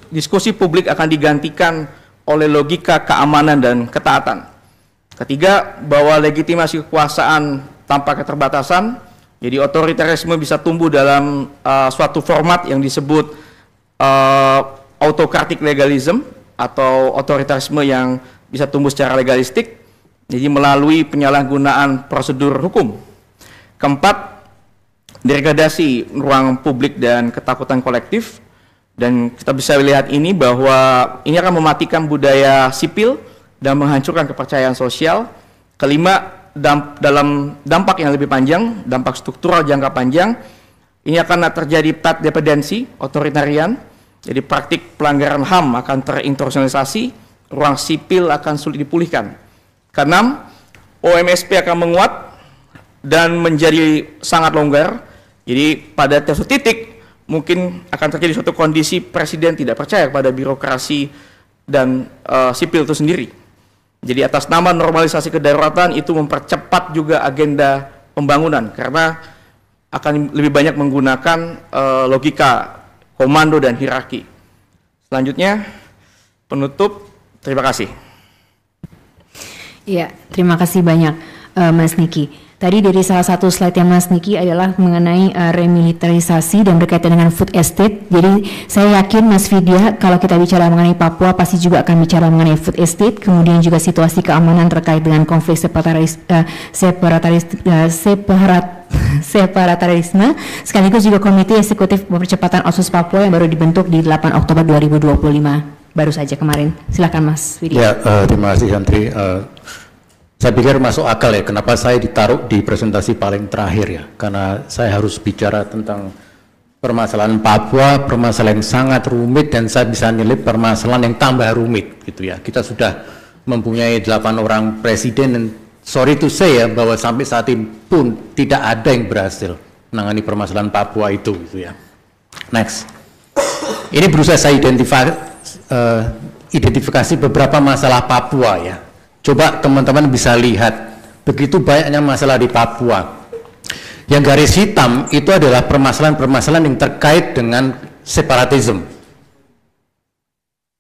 diskusi publik akan digantikan oleh logika keamanan dan ketaatan. Ketiga, bahwa legitimasi kekuasaan tanpa keterbatasan, jadi otoritarisme bisa tumbuh dalam suatu format yang disebut autocratic legalism, atau otoritarisme yang bisa tumbuh secara legalistik, jadi melalui penyalahgunaan prosedur hukum. Keempat, degradasi ruang publik dan ketakutan kolektif, dan kita bisa lihat ini bahwa ini akan mematikan budaya sipil dan menghancurkan kepercayaan sosial. Kelima, dalam dampak yang lebih panjang, dampak struktural jangka panjang, ini akan terjadi path dependency, otoritarian, jadi praktik pelanggaran HAM akan terinstitusionalisasi, ruang sipil akan sulit dipulihkan. Keenam, OMSP akan menguat dan menjadi sangat longgar. Jadi pada suatu titik mungkin akan terjadi suatu kondisi presiden tidak percaya kepada birokrasi dan sipil itu sendiri. Jadi atas nama normalisasi kedaruratan itu mempercepat juga agenda pembangunan, karena akan lebih banyak menggunakan logika komando dan hierarki. Selanjutnya penutup, terima kasih. Iya, terima kasih banyak Mas Niki. Tadi dari salah satu slide yang Mas Niki adalah mengenai remilitarisasi dan berkaitan dengan food estate. Jadi saya yakin Mas Vidya, kalau kita bicara mengenai Papua pasti juga akan bicara mengenai food estate, kemudian juga situasi keamanan terkait dengan konflik separatarisme, sekaligus juga Komite Eksekutif Percepatan Otsus Papua yang baru dibentuk di 8 Oktober 2025 baru saja kemarin. Silakan Mas Vidya. Ya, terima kasih Santri. Saya pikir masuk akal ya, kenapa saya ditaruh di presentasi paling terakhir ya, karena saya harus bicara tentang permasalahan Papua, permasalahan yang sangat rumit, dan saya bisa nyelip permasalahan yang tambah rumit gitu ya. Kita sudah mempunyai 8 orang presiden, dan sorry to say ya, bahwa sampai saat ini pun tidak ada yang berhasil menangani permasalahan Papua itu gitu ya. Next. Ini berusaha saya identifikasi beberapa masalah Papua ya. Coba teman-teman bisa lihat, begitu banyaknya masalah di Papua. Yang garis hitam itu adalah permasalahan-permasalahan yang terkait dengan separatisme.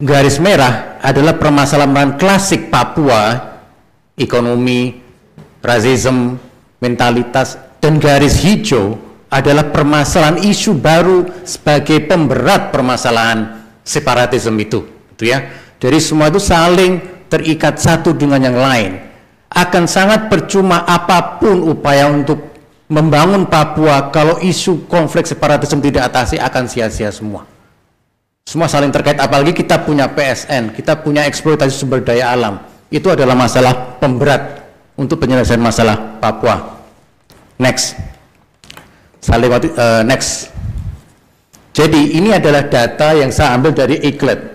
Garis merah adalah permasalahan klasik Papua, ekonomi, rasisme, mentalitas, dan garis hijau adalah permasalahan isu baru sebagai pemberat permasalahan separatisme itu, gitu ya. Jadi semua itu saling terikat satu dengan yang lain. Akan sangat percuma apapun upaya untuk membangun Papua kalau isu konflik separatisme tidak atasi, akan sia-sia semua. Semua saling terkait, apalagi kita punya PSN, kita punya eksploitasi sumber daya alam. Itu adalah masalah pemberat untuk penyelesaian masalah Papua. Next. Next. Jadi ini adalah data yang saya ambil dari ICLED.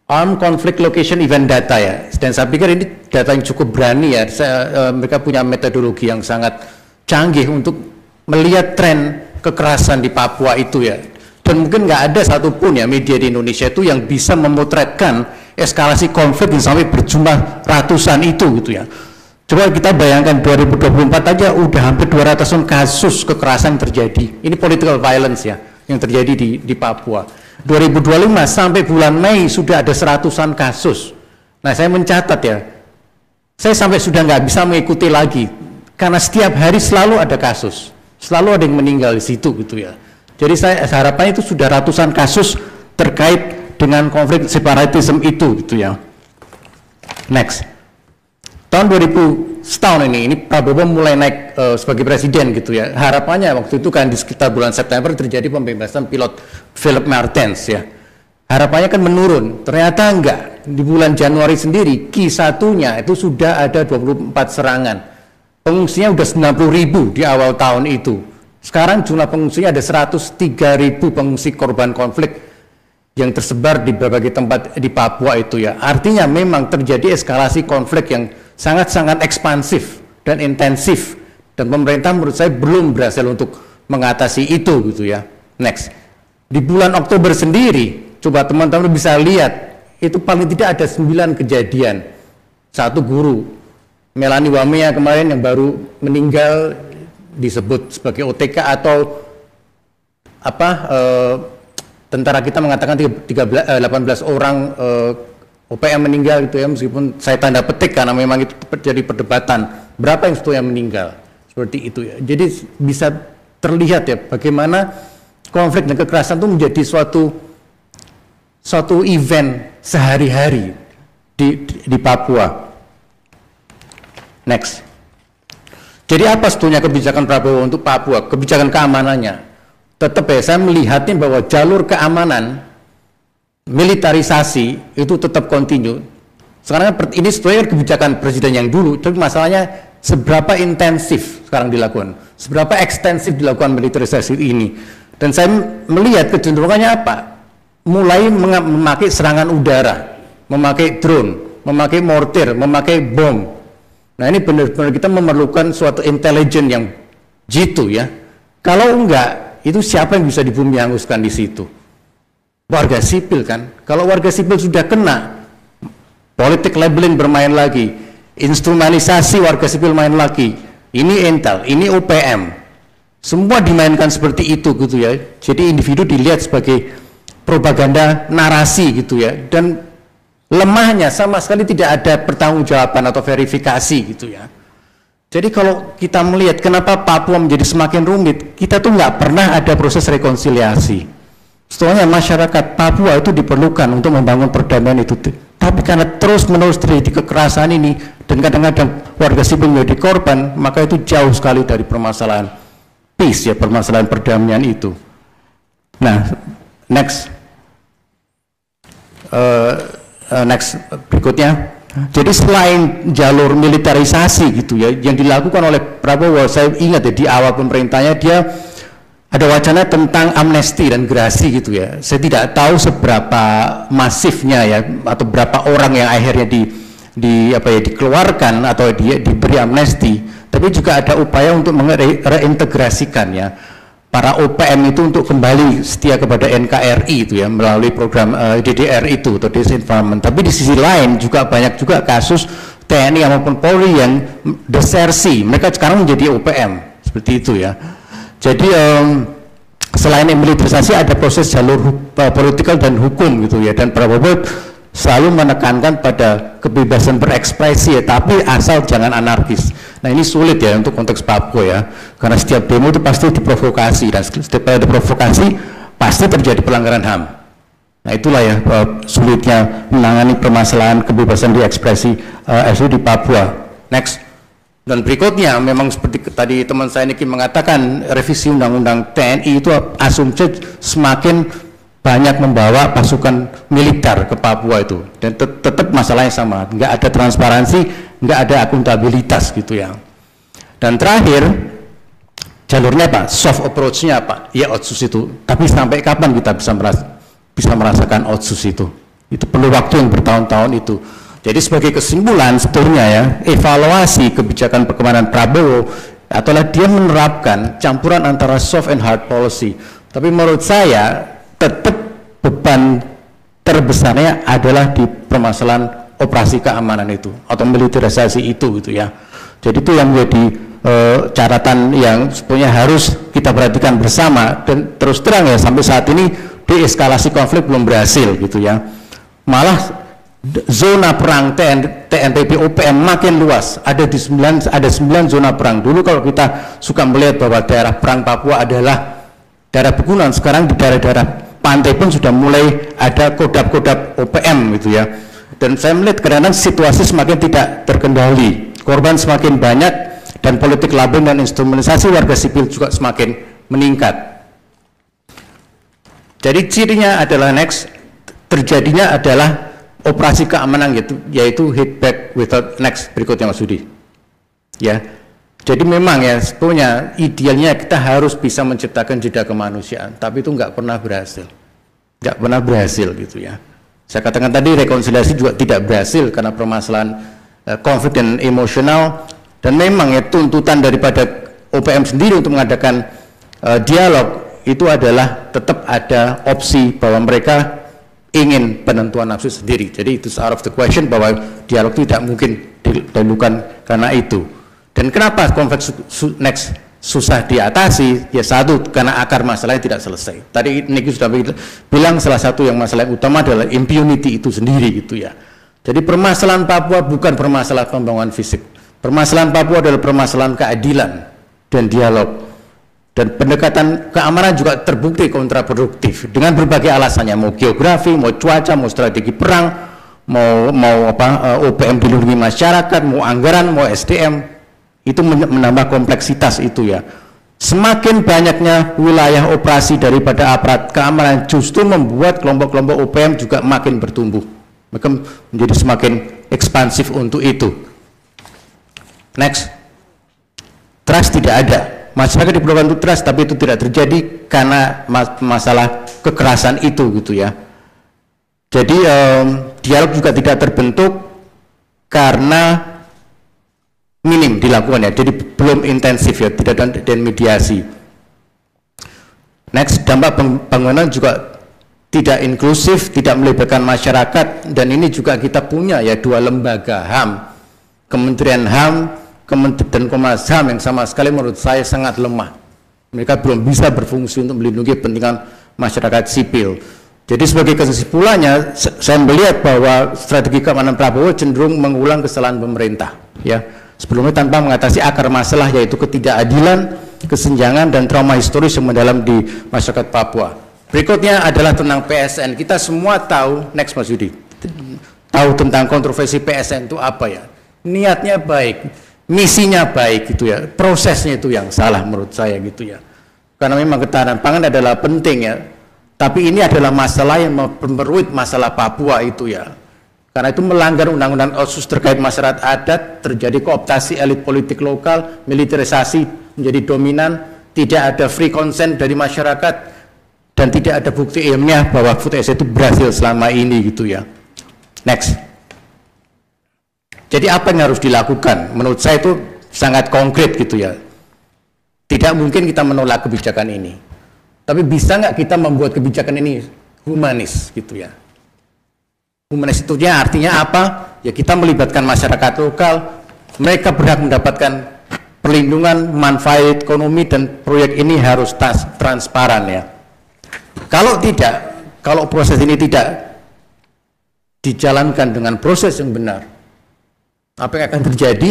Armed Conflict Location Event Data ya, dan saya pikir ini data yang cukup berani ya. Mereka punya metodologi yang sangat canggih untuk melihat tren kekerasan di Papua itu ya. Dan mungkin nggak ada satupun ya media di Indonesia itu yang bisa memotretkan eskalasi konflik yang sampai berjumlah ratusan itu gitu ya. Coba kita bayangkan 2024 aja udah hampir 200-an kasus kekerasan terjadi. Ini political violence ya yang terjadi di Papua. 2025 sampai bulan Mei sudah ada 100-an kasus. Nah, saya mencatat ya, saya sampai sudah nggak bisa mengikuti lagi karena setiap hari selalu ada kasus, selalu ada yang meninggal di situ gitu ya. Jadi saya harapannya itu sudah ratusan kasus terkait dengan konflik separatisme itu gitu ya. Next. Tahun 2000 setahun ini Prabowo mulai naik sebagai presiden gitu ya. Harapannya waktu itu kan di sekitar bulan September terjadi pembebasan pilot Philip Martens ya. Harapannya kan menurun, ternyata enggak. Di bulan Januari sendiri Q1-nya itu sudah ada 24 serangan. Pengungsinya udah 90.000 di awal tahun itu. Sekarang jumlah pengungsinya ada 103.000 pengungsi korban konflik yang tersebar di berbagai tempat di Papua itu ya. Artinya memang terjadi eskalasi konflik yang sangat-sangat ekspansif dan intensif, dan pemerintah menurut saya belum berhasil untuk mengatasi itu gitu ya. Next. Di bulan Oktober sendiri, coba teman-teman bisa lihat, itu paling tidak ada 9 kejadian. Satu guru, Melanie Wamea kemarin yang baru meninggal disebut sebagai OTK atau apa, tentara kita mengatakan 18 orang OPM meninggal gitu ya, meskipun saya tanda petik karena memang itu terjadi perdebatan berapa yang sebetulnya meninggal seperti itu ya. Jadi bisa terlihat ya bagaimana konflik dan kekerasan itu menjadi suatu event sehari-hari di Papua. Next. Jadi apa sebetulnya kebijakan Prabowo untuk Papua, kebijakan keamanannya? Tetap ya saya melihatnya bahwa jalur keamanan militarisasi itu tetap kontinu. Sekarang ini sebenarnya kebijakan presiden yang dulu, tapi masalahnya seberapa intensif sekarang dilakukan, seberapa ekstensif dilakukan militarisasi ini. Dan saya melihat kecenderungannya apa? Mulai memakai serangan udara, memakai drone, memakai mortir, memakai bom. Nah ini benar-benar kita memerlukan suatu intelijen yang jitu ya. Kalau enggak, itu siapa yang bisa dibumi hanguskan di situ? Warga sipil kan. Kalau warga sipil sudah kena, politik labeling bermain lagi, instrumentalisasi warga sipil main lagi. Ini Intel, ini OPM, semua dimainkan seperti itu gitu ya. Jadi individu dilihat sebagai propaganda narasi gitu ya. Dan lemahnya sama sekali tidak ada pertanggungjawaban atau verifikasi gitu ya. Jadi kalau kita melihat kenapa Papua menjadi semakin rumit, kita tuh nggak pernah ada proses rekonsiliasi. Setelahnya masyarakat Papua itu diperlukan untuk membangun perdamaian itu, tapi karena terus-menerus terjadi kekerasan ini dan kadang-kadang warga sipil menjadi korban, maka itu jauh sekali dari permasalahan peace ya, permasalahan perdamaian itu. Nah, next berikutnya. Jadi selain jalur militarisasi gitu ya yang dilakukan oleh Prabowo, saya ingat ya di awal pemerintahnya dia ada wacana tentang amnesti dan gerasi gitu ya. Saya tidak tahu seberapa masifnya ya atau berapa orang yang akhirnya dikeluarkan atau diberi amnesti. Tapi juga ada upaya untuk reintegrasikan ya para OPM itu untuk kembali setia kepada NKRI itu ya melalui program DDR itu atau disenfarmament. Tapi di sisi lain juga banyak juga kasus TNI maupun Polri yang desersi. Mereka sekarang menjadi OPM seperti itu ya. Jadi selain militarisasi ada proses jalur politikal dan hukum gitu ya, dan Prabowo selalu menekankan pada kebebasan berekspresi ya, tapi asal jangan anarkis. Nah ini sulit ya untuk konteks Papua ya, karena setiap demo itu pasti diprovokasi dan setiap ada provokasi pasti terjadi pelanggaran HAM. Nah itulah ya sulitnya menangani permasalahan kebebasan diekspresi di Papua. Next. Dan berikutnya memang seperti tadi teman saya Niki mengatakan, revisi undang-undang TNI itu asumsi semakin banyak membawa pasukan militer ke Papua itu, dan tetap masalahnya sama, nggak ada transparansi, nggak ada akuntabilitas gitu ya. Dan terakhir jalurnya apa? Soft approach-nya apa? Ya otsus itu. Tapi sampai kapan kita bisa merasakan otsus itu? Itu perlu waktu yang bertahun-tahun itu. Jadi sebagai kesimpulan sebetulnya ya, evaluasi kebijakan perkembangan Prabowo adalah dia menerapkan campuran antara soft and hard policy. Tapi menurut saya tetap beban terbesarnya adalah di permasalahan operasi keamanan itu atau militerisasi itu gitu ya. Jadi itu yang menjadi catatan yang sebenarnya harus kita perhatikan bersama, dan terus terang ya sampai saat ini deeskalasi konflik belum berhasil gitu ya. Malah zona perang TNPB OPM makin luas, ada 9 zona perang. Dulu kalau kita suka melihat bahwa daerah perang Papua adalah daerah pegunungan, sekarang di daerah-daerah pantai pun sudah mulai ada kodap-kodap OPM gitu ya. Dan saya melihat kadang-kadang situasi semakin tidak terkendali, korban semakin banyak, dan politik labeng dan instrumentalisasi warga sipil juga semakin meningkat. Jadi cirinya adalah terjadinya adalah operasi keamanan yaitu hit back without berikutnya Mas Budi. Ya. Jadi memang ya sebetulnya idealnya kita harus bisa menciptakan jeda kemanusiaan, tapi itu nggak pernah berhasil. Nggak pernah berhasil gitu ya. Saya katakan tadi rekonsiliasi juga tidak berhasil karena permasalahan konflik dan emosional, dan memang ya tuntutan daripada OPM sendiri untuk mengadakan dialog itu adalah tetap ada opsi bahwa mereka ingin penentuan nafsu sendiri. Jadi itu out of the question bahwa dialog tidak mungkin dilakukan karena itu. Dan kenapa konflik susah diatasi? Ya satu, karena akar masalahnya tidak selesai. Tadi Niki sudah bilang salah satu yang masalah utama adalah impunity itu sendiri gitu ya. Jadi permasalahan Papua bukan permasalahan pembangunan fisik. Permasalahan Papua adalah permasalahan keadilan dan dialog. Dan pendekatan keamanan juga terbukti kontraproduktif dengan berbagai alasannya, mau geografi, mau cuaca, mau strategi perang, mau OPM dilindungi masyarakat, mau anggaran, mau SDM, itu menambah kompleksitas itu ya. Semakin banyaknya wilayah operasi daripada aparat keamanan justru membuat kelompok-kelompok OPM juga makin bertumbuh, mereka menjadi semakin ekspansif untuk itu. Next, trust tidak ada. Masyarakat diperlukan untuk trust, tapi itu tidak terjadi karena masalah kekerasan itu gitu ya. Jadi dialog juga tidak terbentuk karena minim dilakukan ya, jadi belum intensif ya, tidak ada mediasi. Next, dampak pembangunan juga tidak inklusif, tidak melibatkan masyarakat, dan ini juga kita punya ya dua lembaga HAM, Kementerian HAM dan Komnas HAM yang sama sekali menurut saya sangat lemah. Mereka belum bisa berfungsi untuk melindungi kepentingan masyarakat sipil. Jadi sebagai kesimpulannya, saya melihat bahwa strategi keamanan Prabowo cenderung mengulang kesalahan pemerintah. Ya, sebelumnya tanpa mengatasi akar masalah yaitu ketidakadilan, kesenjangan dan trauma historis yang mendalam di masyarakat Papua. Berikutnya adalah tentang PSN. Kita semua tahu, next Mas Yudi, tahu tentang kontroversi PSN itu apa ya? Niatnya baik. Misinya baik gitu ya, prosesnya itu yang salah menurut saya gitu ya. Karena memang ketahanan pangan adalah penting ya, tapi ini adalah masalah yang memperluit masalah Papua itu ya. Karena itu melanggar undang-undang otsus terkait masyarakat adat, terjadi kooptasi elit politik lokal, militerisasi menjadi dominan, tidak ada free consent dari masyarakat, dan tidak ada bukti ilmiah bahwa food estate itu berhasil selama ini gitu ya. Next. Jadi apa yang harus dilakukan? Menurut saya itu sangat konkret gitu ya. Tidak mungkin kita menolak kebijakan ini, tapi bisa nggak kita membuat kebijakan ini humanis gitu ya. Humanis itu artinya apa? Ya kita melibatkan masyarakat lokal, mereka berhak mendapatkan perlindungan, manfaat ekonomi, dan proyek ini harus transparan ya. Kalau tidak, kalau proses ini tidak dijalankan dengan proses yang benar, apa yang akan terjadi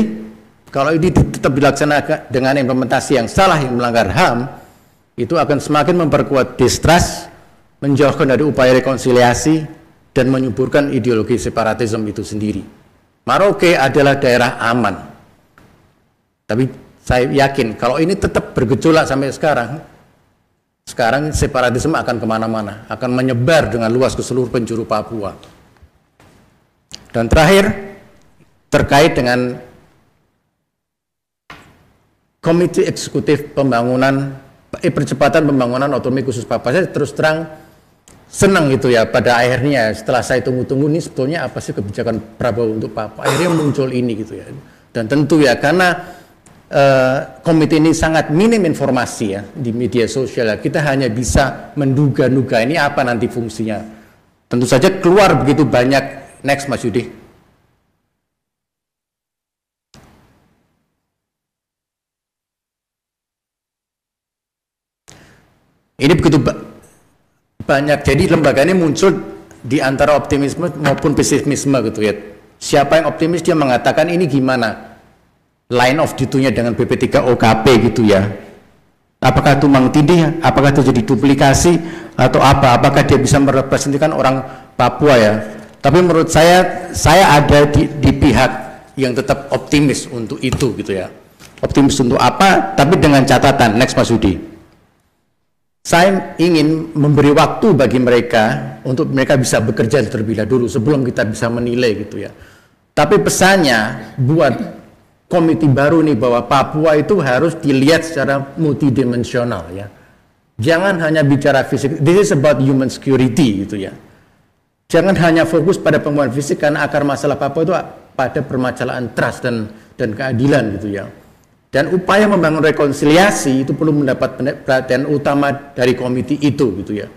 kalau ini tetap dilaksanakan dengan implementasi yang salah yang melanggar HAM, itu akan semakin memperkuat distrust, menjauhkan dari upaya rekonsiliasi, dan menyuburkan ideologi separatisme itu sendiri. Merauke adalah daerah aman. Tapi saya yakin kalau ini tetap bergejolak sampai sekarang separatisme akan kemana-mana, akan menyebar dengan luas ke seluruh penjuru Papua. Dan terakhir, terkait dengan Komite Eksekutif Percepatan Pembangunan Otonomi Khusus Papua, saya terus terang senang gitu ya, pada akhirnya setelah saya tunggu-tunggu ini sebetulnya apa sih kebijakan Prabowo untuk Papua, akhirnya muncul ini gitu ya. Dan tentu ya karena komite ini sangat minim informasi ya di media sosial ya, kita hanya bisa menduga-duga ini apa nanti fungsinya. Tentu saja keluar begitu banyak. Next Mas Yudi. Ini begitu banyak, jadi lembaga ini muncul di antara optimisme maupun pesimisme gitu ya. Siapa yang optimis dia mengatakan ini gimana line of duty-nya dengan BP3 OKP gitu ya. Apakah tumbang tindih, apakah itu jadi duplikasi atau apa, apakah dia bisa merepresentasikan orang Papua ya. Tapi menurut saya ada di pihak yang tetap optimis untuk itu gitu ya. Optimis untuk apa, tapi dengan catatan, next Mas Yudi. Saya ingin memberi waktu bagi mereka untuk mereka bisa bekerja terlebih dahulu sebelum kita bisa menilai gitu ya. Tapi pesannya buat komite baru nih bahwa Papua itu harus dilihat secara multidimensional ya. Jangan hanya bicara fisik. This is about human security gitu ya. Jangan hanya fokus pada pembangunan fisik karena akar masalah Papua itu pada permasalahan trust dan keadilan gitu ya. Dan upaya membangun rekonsiliasi itu perlu mendapat perhatian utama dari komite itu gitu ya.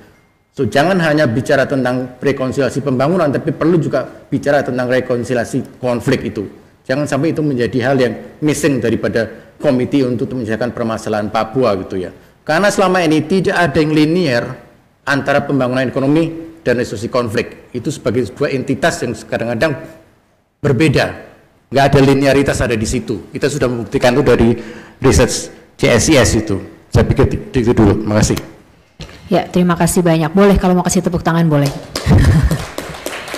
So jangan hanya bicara tentang rekonsiliasi pembangunan, tapi perlu juga bicara tentang rekonsiliasi konflik itu. Jangan sampai itu menjadi hal yang missing daripada komite untuk menyelesaikan permasalahan Papua gitu ya. Karena selama ini tidak ada yang linear antara pembangunan ekonomi dan resolusi konflik. Itu sebagai sebuah entitas yang kadang-kadang berbeda. Nggak ada linearitas ada di situ. Kita sudah membuktikan itu dari research CSIS itu. Saya pikir itu dulu. Terima kasih. Ya, terima kasih banyak. Boleh kalau mau kasih tepuk tangan boleh.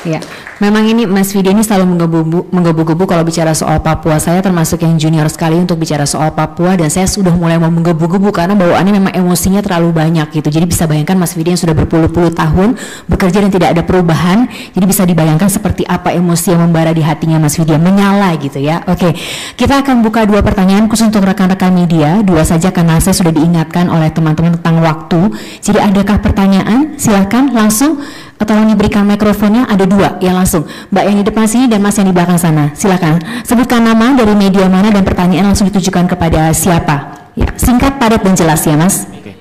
Ya, memang ini Mas Vidi ini selalu menggebu-gebu kalau bicara soal Papua. Saya termasuk yang junior sekali untuk bicara soal Papua dan saya sudah mulai mau menggebu-gebu karena bawaannya memang emosinya terlalu banyak gitu. Jadi bisa bayangkan Mas Vidi yang sudah berpuluh-puluh tahun bekerja dan tidak ada perubahan. Jadi bisa dibayangkan seperti apa emosi yang membara di hatinya Mas Vidi yang menyala gitu ya. Oke, kita akan buka dua pertanyaan khusus untuk rekan-rekan media. Dua saja karena saya sudah diingatkan oleh teman-teman tentang waktu. Jadi adakah pertanyaan? Silakan langsung. Tolong diberikan mikrofonnya, ada dua yang langsung, Mbak yang di depan sini dan Mas yang di belakang sana. Silakan sebutkan nama, dari media mana, dan pertanyaan langsung ditujukan kepada siapa. Ya, singkat, padat, dan jelas ya Mas. Oke.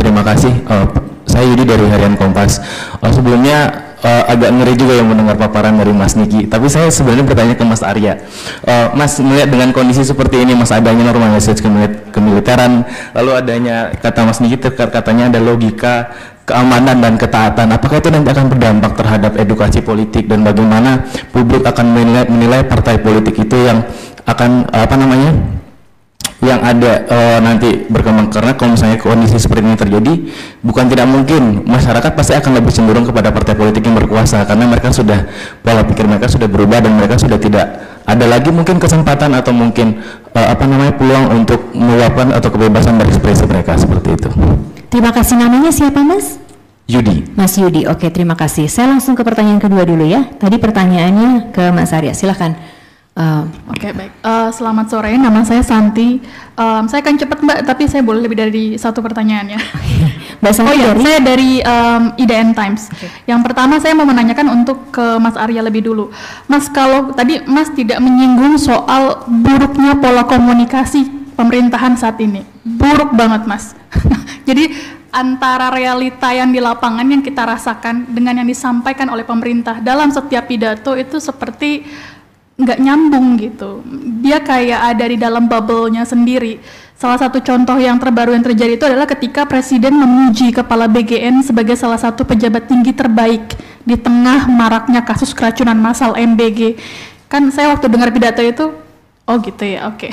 Terima kasih. Saya Yudi dari Harian Kompas. Sebelumnya agak ngeri juga yang mendengar paparan dari Mas Niki, tapi saya sebenarnya bertanya ke Mas Arya. Mas melihat dengan kondisi seperti ini, Mas, adanya normalisasi kemiliteran, lalu adanya kata Mas Niki katanya ada logika keamanan dan ketaatan, apakah itu nanti akan berdampak terhadap edukasi politik dan bagaimana publik akan menilai partai politik itu yang akan yang ada nanti berkembang? Karena kalau misalnya kondisi seperti ini terjadi, bukan tidak mungkin masyarakat pasti akan lebih cenderung kepada partai politik yang berkuasa karena mereka sudah, pola pikir mereka sudah berubah dan mereka sudah tidak ada lagi mungkin kesempatan atau mungkin peluang untuk meluapkan atau kebebasan berekspresi mereka seperti itu. Terima kasih. Namanya siapa Mas? Yudi. Mas Yudi. Oke, terima kasih. Saya langsung ke pertanyaan kedua dulu ya. Tadi pertanyaannya ke Mas Arya. Silakan. Oke, baik. Selamat sore, nama saya Santi. Saya akan cepat Mbak, tapi saya boleh lebih dari satu pertanyaan ya. Mbak Santi saya dari IDN Times. Okay. Yang pertama saya mau menanyakan untuk ke Mas Arya lebih dulu. Mas, kalau tadi Mas tidak menyinggung soal buruknya pola komunikasi pemerintahan saat ini. Buruk banget Mas. Jadi antara realita yang di lapangan yang kita rasakan dengan yang disampaikan oleh pemerintah dalam setiap pidato itu seperti nggak nyambung gitu. Dia kayak ada di dalam bubble-nya sendiri. Salah satu contoh yang terbaru yang terjadi itu adalah ketika Presiden memuji Kepala BGN sebagai salah satu pejabat tinggi terbaik di tengah maraknya kasus keracunan massal MBG. Kan saya waktu dengar pidato itu, oh gitu ya, oke.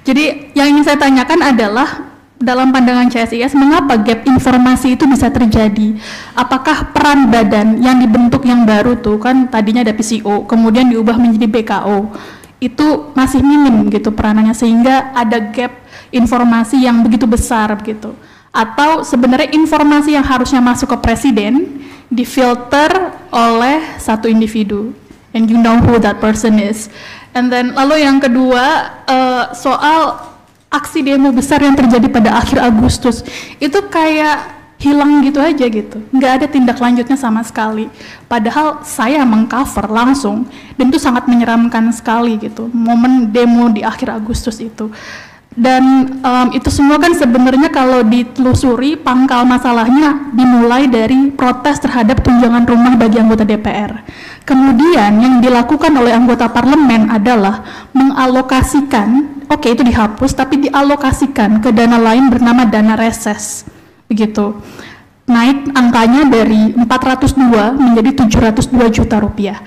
Jadi yang ingin saya tanyakan adalah dalam pandangan CSIS, mengapa gap informasi itu bisa terjadi? Apakah peran badan yang dibentuk yang baru tuh, kan tadinya ada PCO, kemudian diubah menjadi BKO, itu masih minim gitu peranannya, sehingga ada gap informasi yang begitu besar gitu? Atau sebenarnya informasi yang harusnya masuk ke presiden difilter oleh satu individu, and you know who that person is. And then lalu yang kedua, soal aksi demo besar yang terjadi pada akhir Agustus, itu kayak hilang gitu aja gitu, nggak ada tindak lanjutnya sama sekali. Padahal saya mengcover langsung, dan itu sangat menyeramkan sekali gitu, momen demo di akhir Agustus itu. Dan itu semua kan sebenarnya kalau ditelusuri, pangkal masalahnya dimulai dari protes terhadap tunjangan rumah bagi anggota DPR. Kemudian yang dilakukan oleh anggota parlemen adalah mengalokasikan, oke itu dihapus, tapi dialokasikan ke dana lain bernama dana reses, begitu. Naik angkanya dari 402 menjadi 702 juta rupiah.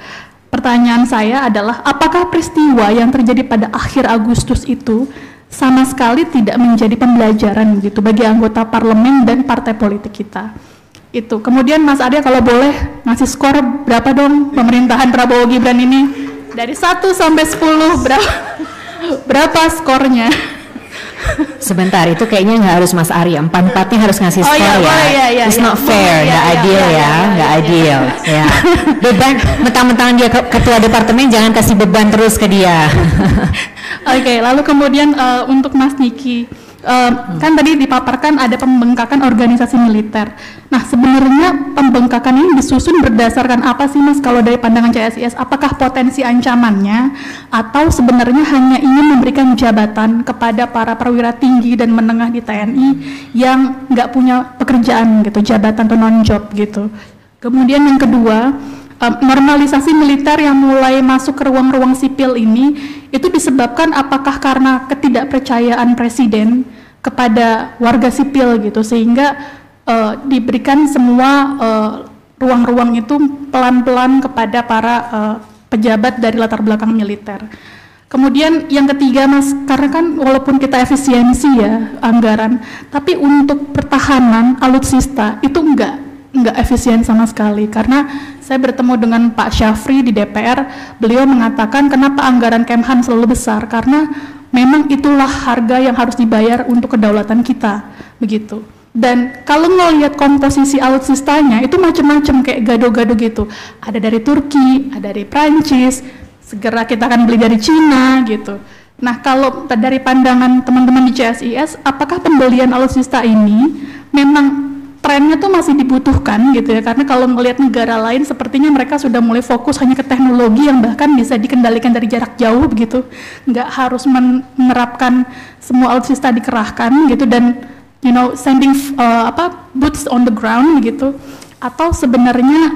Pertanyaan saya adalah, apakah peristiwa yang terjadi pada akhir Agustus itu sama sekali tidak menjadi pembelajaran gitu bagi anggota parlemen dan partai politik kita? Itu. Kemudian Mas Arya kalau boleh ngasih skor berapa dong pemerintahan Prabowo Gibran ini dari 1 sampai 10, berapa skornya? Sebentar, itu kayaknya nggak harus Mas Arya, 4-4-nya harus ngasih skor ya. It's not fair, nggak adil ya, nggak adil. Ya. Beban, mentang-mentang dia ketua departemen, jangan kasih beban terus ke dia. Oke, lalu kemudian untuk Mas Niki, kan tadi dipaparkan ada pembengkakan organisasi militer. Nah, sebenarnya pembengkakan ini disusun berdasarkan apa sih Mas kalau dari pandangan CSIS? Apakah potensi ancamannya atau sebenarnya hanya ingin memberikan jabatan kepada para perwira tinggi dan menengah di TNI yang nggak punya pekerjaan gitu, jabatan atau non-job gitu? Kemudian yang kedua, normalisasi militer yang mulai masuk ke ruang-ruang sipil ini itu disebabkan apakah karena ketidakpercayaan presiden kepada warga sipil gitu, sehingga diberikan semua ruang-ruang itu pelan-pelan kepada para pejabat dari latar belakang militer. Kemudian yang ketiga Mas, karena kan walaupun kita efisiensi ya anggaran, tapi untuk pertahanan alutsista itu enggak efisien sama sekali. Karena saya bertemu dengan Pak Syafri di DPR, beliau mengatakan kenapa anggaran Kemhan selalu besar, karena memang itulah harga yang harus dibayar untuk kedaulatan kita, begitu. Dan kalau ngelihat komposisi alutsistanya itu macam-macam kayak gado-gado gitu. Ada dari Turki, ada dari Prancis, segera kita akan beli dari Cina gitu. Nah, kalau dari pandangan teman-teman di CSIS, apakah pembelian alutsista ini memang trennya tuh masih dibutuhkan gitu ya, karena kalau melihat negara lain sepertinya mereka sudah mulai fokus hanya ke teknologi yang bahkan bisa dikendalikan dari jarak jauh begitu, nggak harus menerapkan semua alutsista dikerahkan gitu dan sending boots on the ground gitu. Atau sebenarnya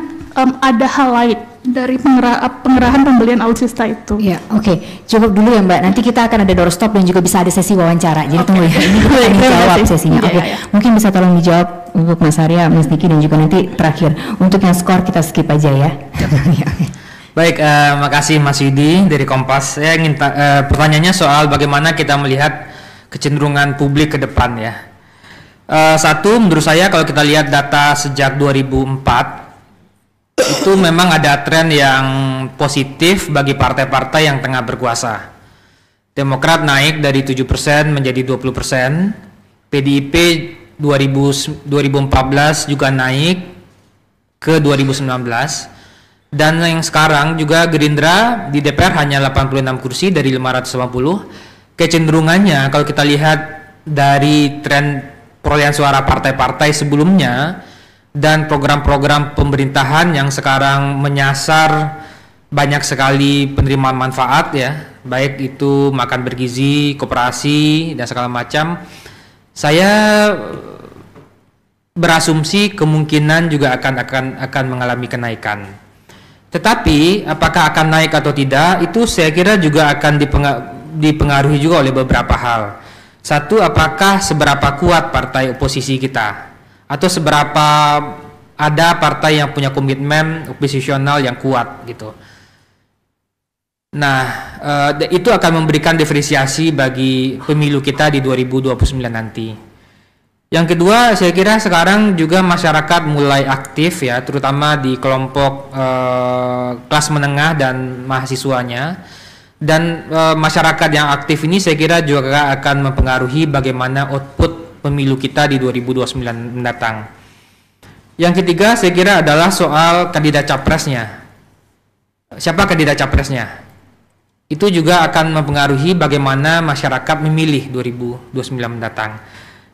ada hal lain dari pengerahan pembelian alutsista itu. Ya, oke. Cukup dulu ya Mbak. Nanti kita akan ada doorstop dan juga bisa ada sesi wawancara. Jadi tunggu ya. Ini kita akan dijawab sesinya. Oke. Mungkin bisa tolong dijawab untuk Mas Arya, Mas Niki, dan juga nanti terakhir. Untuk yang skor kita skip aja ya. Baik, makasih Mas Yudi dari Kompas. Saya ingin pertanyaannya soal bagaimana kita melihat kecenderungan publik ke depan ya. Satu, menurut saya kalau kita lihat data sejak 2004 itu memang ada tren yang positif bagi partai-partai yang tengah berkuasa. Demokrat naik dari 7% menjadi 20%, PDIP 2014 juga naik ke 2019, dan yang sekarang juga Gerindra di DPR hanya 86 kursi dari 550. Kecenderungannya kalau kita lihat dari tren perolehan suara partai-partai sebelumnya dan program-program pemerintahan yang sekarang menyasar banyak sekali penerimaan manfaat ya, baik itu makan bergizi, koperasi dan segala macam, saya berasumsi kemungkinan juga akan mengalami kenaikan. Tetapi apakah akan naik atau tidak itu saya kira juga akan dipengaruhi juga oleh beberapa hal. Satu, apakah seberapa kuat partai oposisi kita, atau seberapa ada partai yang punya komitmen oposisional yang kuat gitu. Nah, itu akan memberikan diferensiasi bagi pemilu kita di 2029 nanti. Yang kedua, saya kira sekarang juga masyarakat mulai aktif ya, terutama di kelompok kelas menengah dan mahasiswanya. Dan masyarakat yang aktif ini saya kira juga akan mempengaruhi bagaimana output pemilu kita di 2029 mendatang. Yang ketiga, saya kira adalah soal kandidat capresnya. Siapa kandidat capresnya? Itu juga akan mempengaruhi bagaimana masyarakat memilih 2029 mendatang.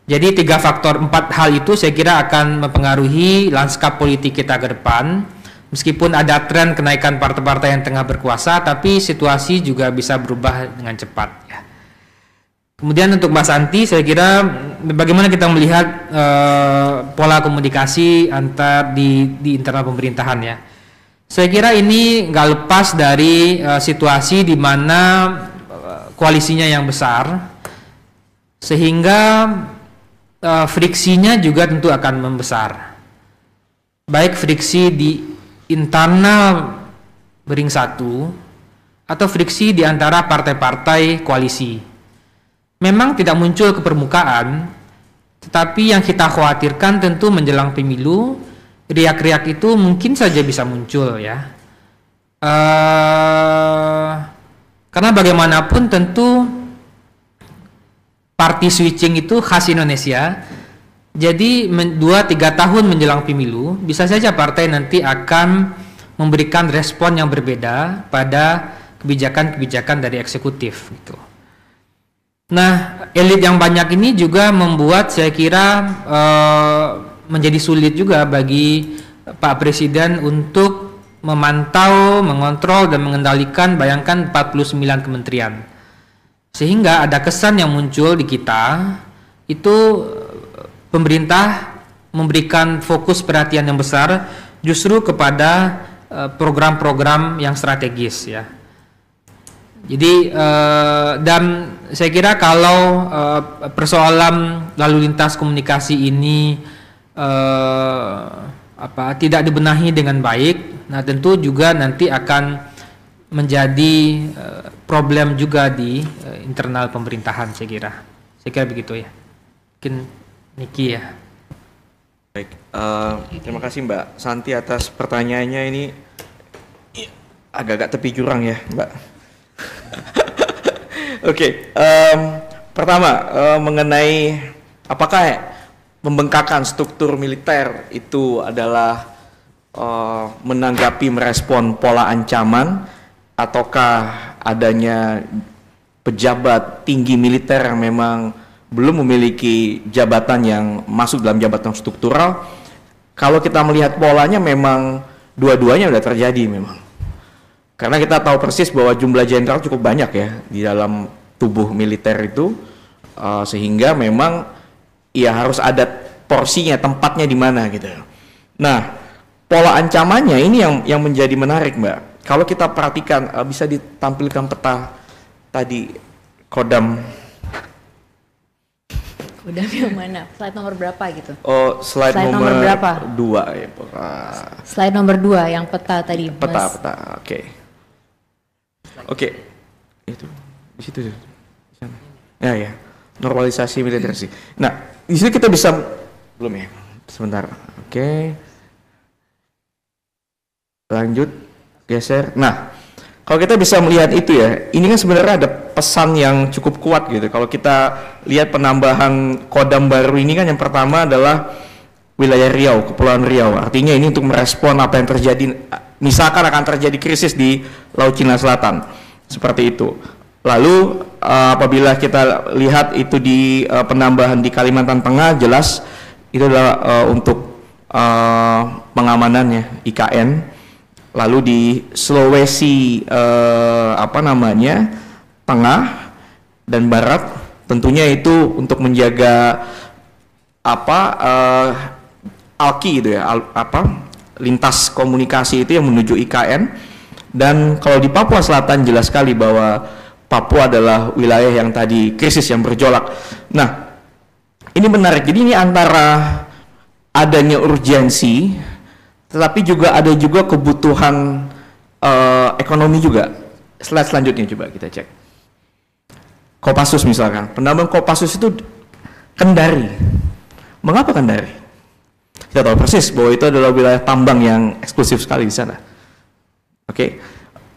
Jadi 4 hal itu saya kira akan mempengaruhi lanskap politik kita ke depan. Meskipun ada tren kenaikan partai-partai yang tengah berkuasa, tapi situasi juga bisa berubah dengan cepat. Ya. Kemudian untuk Mbak Santi, saya kira bagaimana kita melihat pola komunikasi di internal pemerintahan ya. Saya kira ini nggak lepas dari situasi di mana koalisinya yang besar, sehingga friksinya juga tentu akan membesar. Baik friksi di internal Beringin 1 atau friksi di antara partai-partai koalisi. Memang tidak muncul ke permukaan, tetapi yang kita khawatirkan tentu menjelang pemilu, riak-riak itu mungkin saja bisa muncul ya. Karena bagaimanapun tentu party switching itu khas Indonesia. Jadi 2-3 tahun menjelang pemilu bisa saja partai nanti akan memberikan respon yang berbeda pada kebijakan-kebijakan dari eksekutif gitu. Nah, elit yang banyak ini juga membuat saya kira menjadi sulit juga bagi Pak Presiden untuk memantau, mengontrol dan mengendalikan bayangkan 49 kementerian. Sehingga ada kesan yang muncul di kita itu pemerintah memberikan fokus perhatian yang besar justru kepada program-program yang strategis ya. Jadi dan saya kira kalau persoalan lalu lintas komunikasi ini tidak dibenahi dengan baik, nah tentu juga nanti akan menjadi problem juga di internal pemerintahan saya kira. Saya kira begitu ya. Mungkin Niki ya. Baik, terima kasih Mbak Santi atas pertanyaannya. Ini agak-agak tepi jurang ya Mbak. Oke, pertama mengenai apakah pembengkakan struktur militer itu adalah menanggapi merespon pola ancaman ataukah adanya pejabat tinggi militer yang memang belum memiliki jabatan yang masuk dalam jabatan struktural. Kalau kita melihat polanya memang dua-duanya sudah terjadi memang. Karena kita tahu persis bahwa jumlah jenderal cukup banyak ya di dalam tubuh militer itu, sehingga memang ya harus ada porsinya, tempatnya di mana gitu. Nah, pola ancamannya ini yang menjadi menarik Mbak. Kalau kita perhatikan, bisa ditampilkan peta tadi Kodam. Udah yang mana? Slide nomor berapa gitu? Oh, slide nomor berapa? 2 ya. Slide nomor 2 yang peta tadi. Peta, Mas. peta. Oke. Itu di situ. Di sana. Ya. Normalisasi militer sih. Nah, di sini kita bisa belum ya? Sebentar. Oke. Lanjut, geser. Nah, kalau kita bisa melihat itu ya, ini kan sebenarnya ada pesan yang cukup kuat gitu. Kalau kita lihat penambahan Kodam baru ini kan yang pertama adalah wilayah Riau, Kepulauan Riau. Artinya ini untuk merespon apa yang terjadi, misalkan akan terjadi krisis di Laut Cina Selatan. Seperti itu. Lalu apabila kita lihat itu di penambahan di Kalimantan Tengah, jelas itu adalah untuk pengamanannya IKN. Lalu di Sulawesi Tengah dan Barat tentunya itu untuk menjaga ALKI itu ya, lintas komunikasi itu yang menuju IKN. Dan kalau di Papua Selatan jelas sekali bahwa Papua adalah wilayah yang tadi krisis yang bergejolak. Nah, ini menarik. Jadi ini antara adanya urgensi, tetapi juga ada juga kebutuhan ekonomi juga. Slide selanjutnya coba kita cek. Kopassus misalkan, penambahan Kopassus itu Kendari. Mengapa Kendari? Kita tahu persis bahwa itu adalah wilayah tambang yang eksklusif sekali di sana. Oke.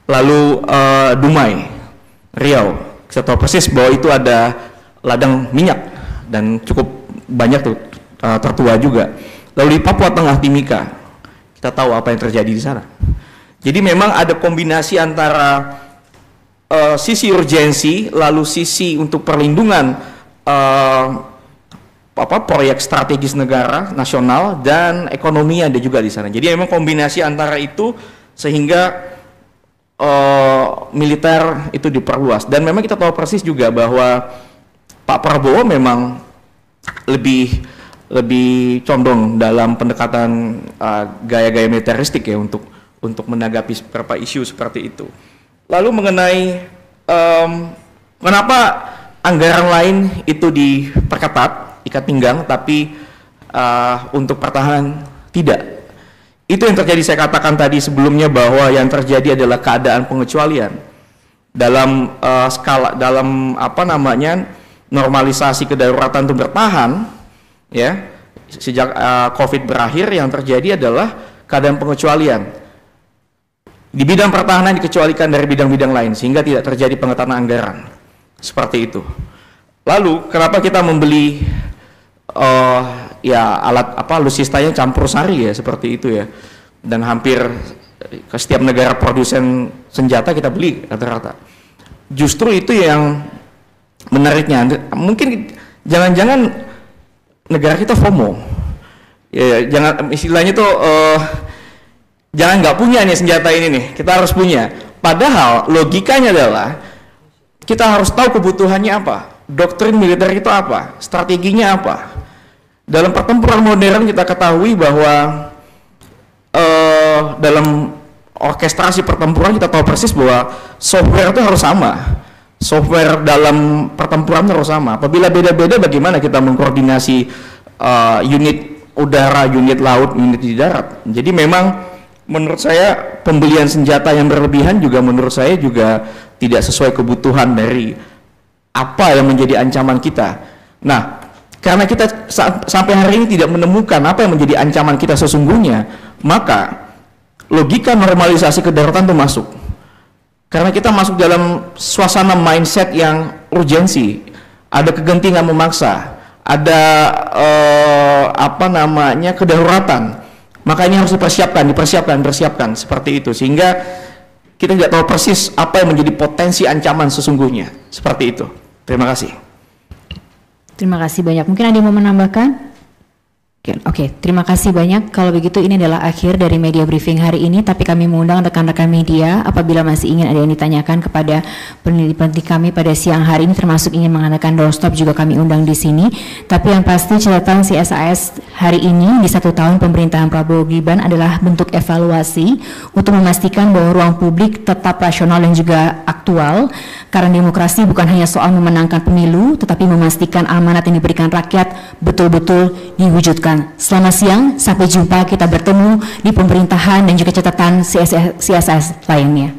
Lalu Dumai, Riau, kita tahu persis bahwa itu ada ladang minyak dan cukup banyak tuh, tertua juga. Lalu di Papua Tengah, Timika, kita tahu apa yang terjadi di sana. Jadi memang ada kombinasi antara sisi urgensi, lalu sisi untuk perlindungan proyek strategis negara nasional, dan ekonomi ada juga di sana. Jadi memang kombinasi antara itu sehingga militer itu diperluas. Dan memang kita tahu persis juga bahwa Pak Prabowo memang lebih condong dalam pendekatan gaya-gaya militeristik ya untuk menanggapi beberapa isu seperti itu. Lalu mengenai kenapa anggaran lain itu diperketat, ikat pinggang, tapi untuk pertahanan tidak. Itu yang terjadi, saya katakan tadi sebelumnya bahwa yang terjadi adalah keadaan pengecualian dalam normalisasi kedaruratan untuk bertahan ya. Sejak COVID berakhir, yang terjadi adalah keadaan pengecualian. Di bidang pertahanan dikecualikan dari bidang-bidang lain sehingga tidak terjadi pengetahuan anggaran. Seperti itu. Lalu kenapa kita membeli alat alutsistanya campur sari ya, seperti itu ya. Dan hampir ke setiap negara produsen senjata kita beli rata-rata. Justru itu yang menariknya. Mungkin jangan-jangan negara kita FOMO. Ya, jangan istilahnya tuh jangan nggak punya nih senjata ini nih, kita harus punya. Padahal logikanya adalah kita harus tahu kebutuhannya apa, doktrin militer itu apa, strateginya apa. Dalam pertempuran modern kita ketahui bahwa dalam orkestrasi pertempuran kita tahu persis bahwa software itu harus sama. Software dalam pertempuran harus sama. Apabila beda-beda, bagaimana kita mengkoordinasi unit udara, unit laut, unit di darat. Jadi memang menurut saya pembelian senjata yang berlebihan juga menurut saya juga tidak sesuai kebutuhan dari apa yang menjadi ancaman kita. Nah, karena kita sampai hari ini tidak menemukan apa yang menjadi ancaman kita sesungguhnya, maka logika normalisasi kedaruratan itu masuk. Karena kita masuk dalam suasana mindset yang urgensi, ada kegentingan memaksa, ada kedaruratan. Maka ini harus dipersiapkan seperti itu, sehingga kita tidak tahu persis apa yang menjadi potensi ancaman sesungguhnya. Seperti itu. Terima kasih. Terima kasih banyak. Mungkin ada yang mau menambahkan? Oke, terima kasih banyak. Kalau begitu ini adalah akhir dari media briefing hari ini, tapi kami mengundang rekan-rekan media apabila masih ingin ada yang ditanyakan kepada peneliti kami pada siang hari ini, termasuk ingin mengadakan doorstop juga kami undang di sini. Tapi yang pasti catatan CSIS hari ini di 1 tahun pemerintahan Prabowo Gibran adalah bentuk evaluasi untuk memastikan bahwa ruang publik tetap rasional dan juga aktual, karena demokrasi bukan hanya soal memenangkan pemilu, tetapi memastikan amanat yang diberikan rakyat betul-betul diwujudkan. Selamat siang, sampai jumpa, kita bertemu di pemerintahan dan juga catatan CSIS lainnya.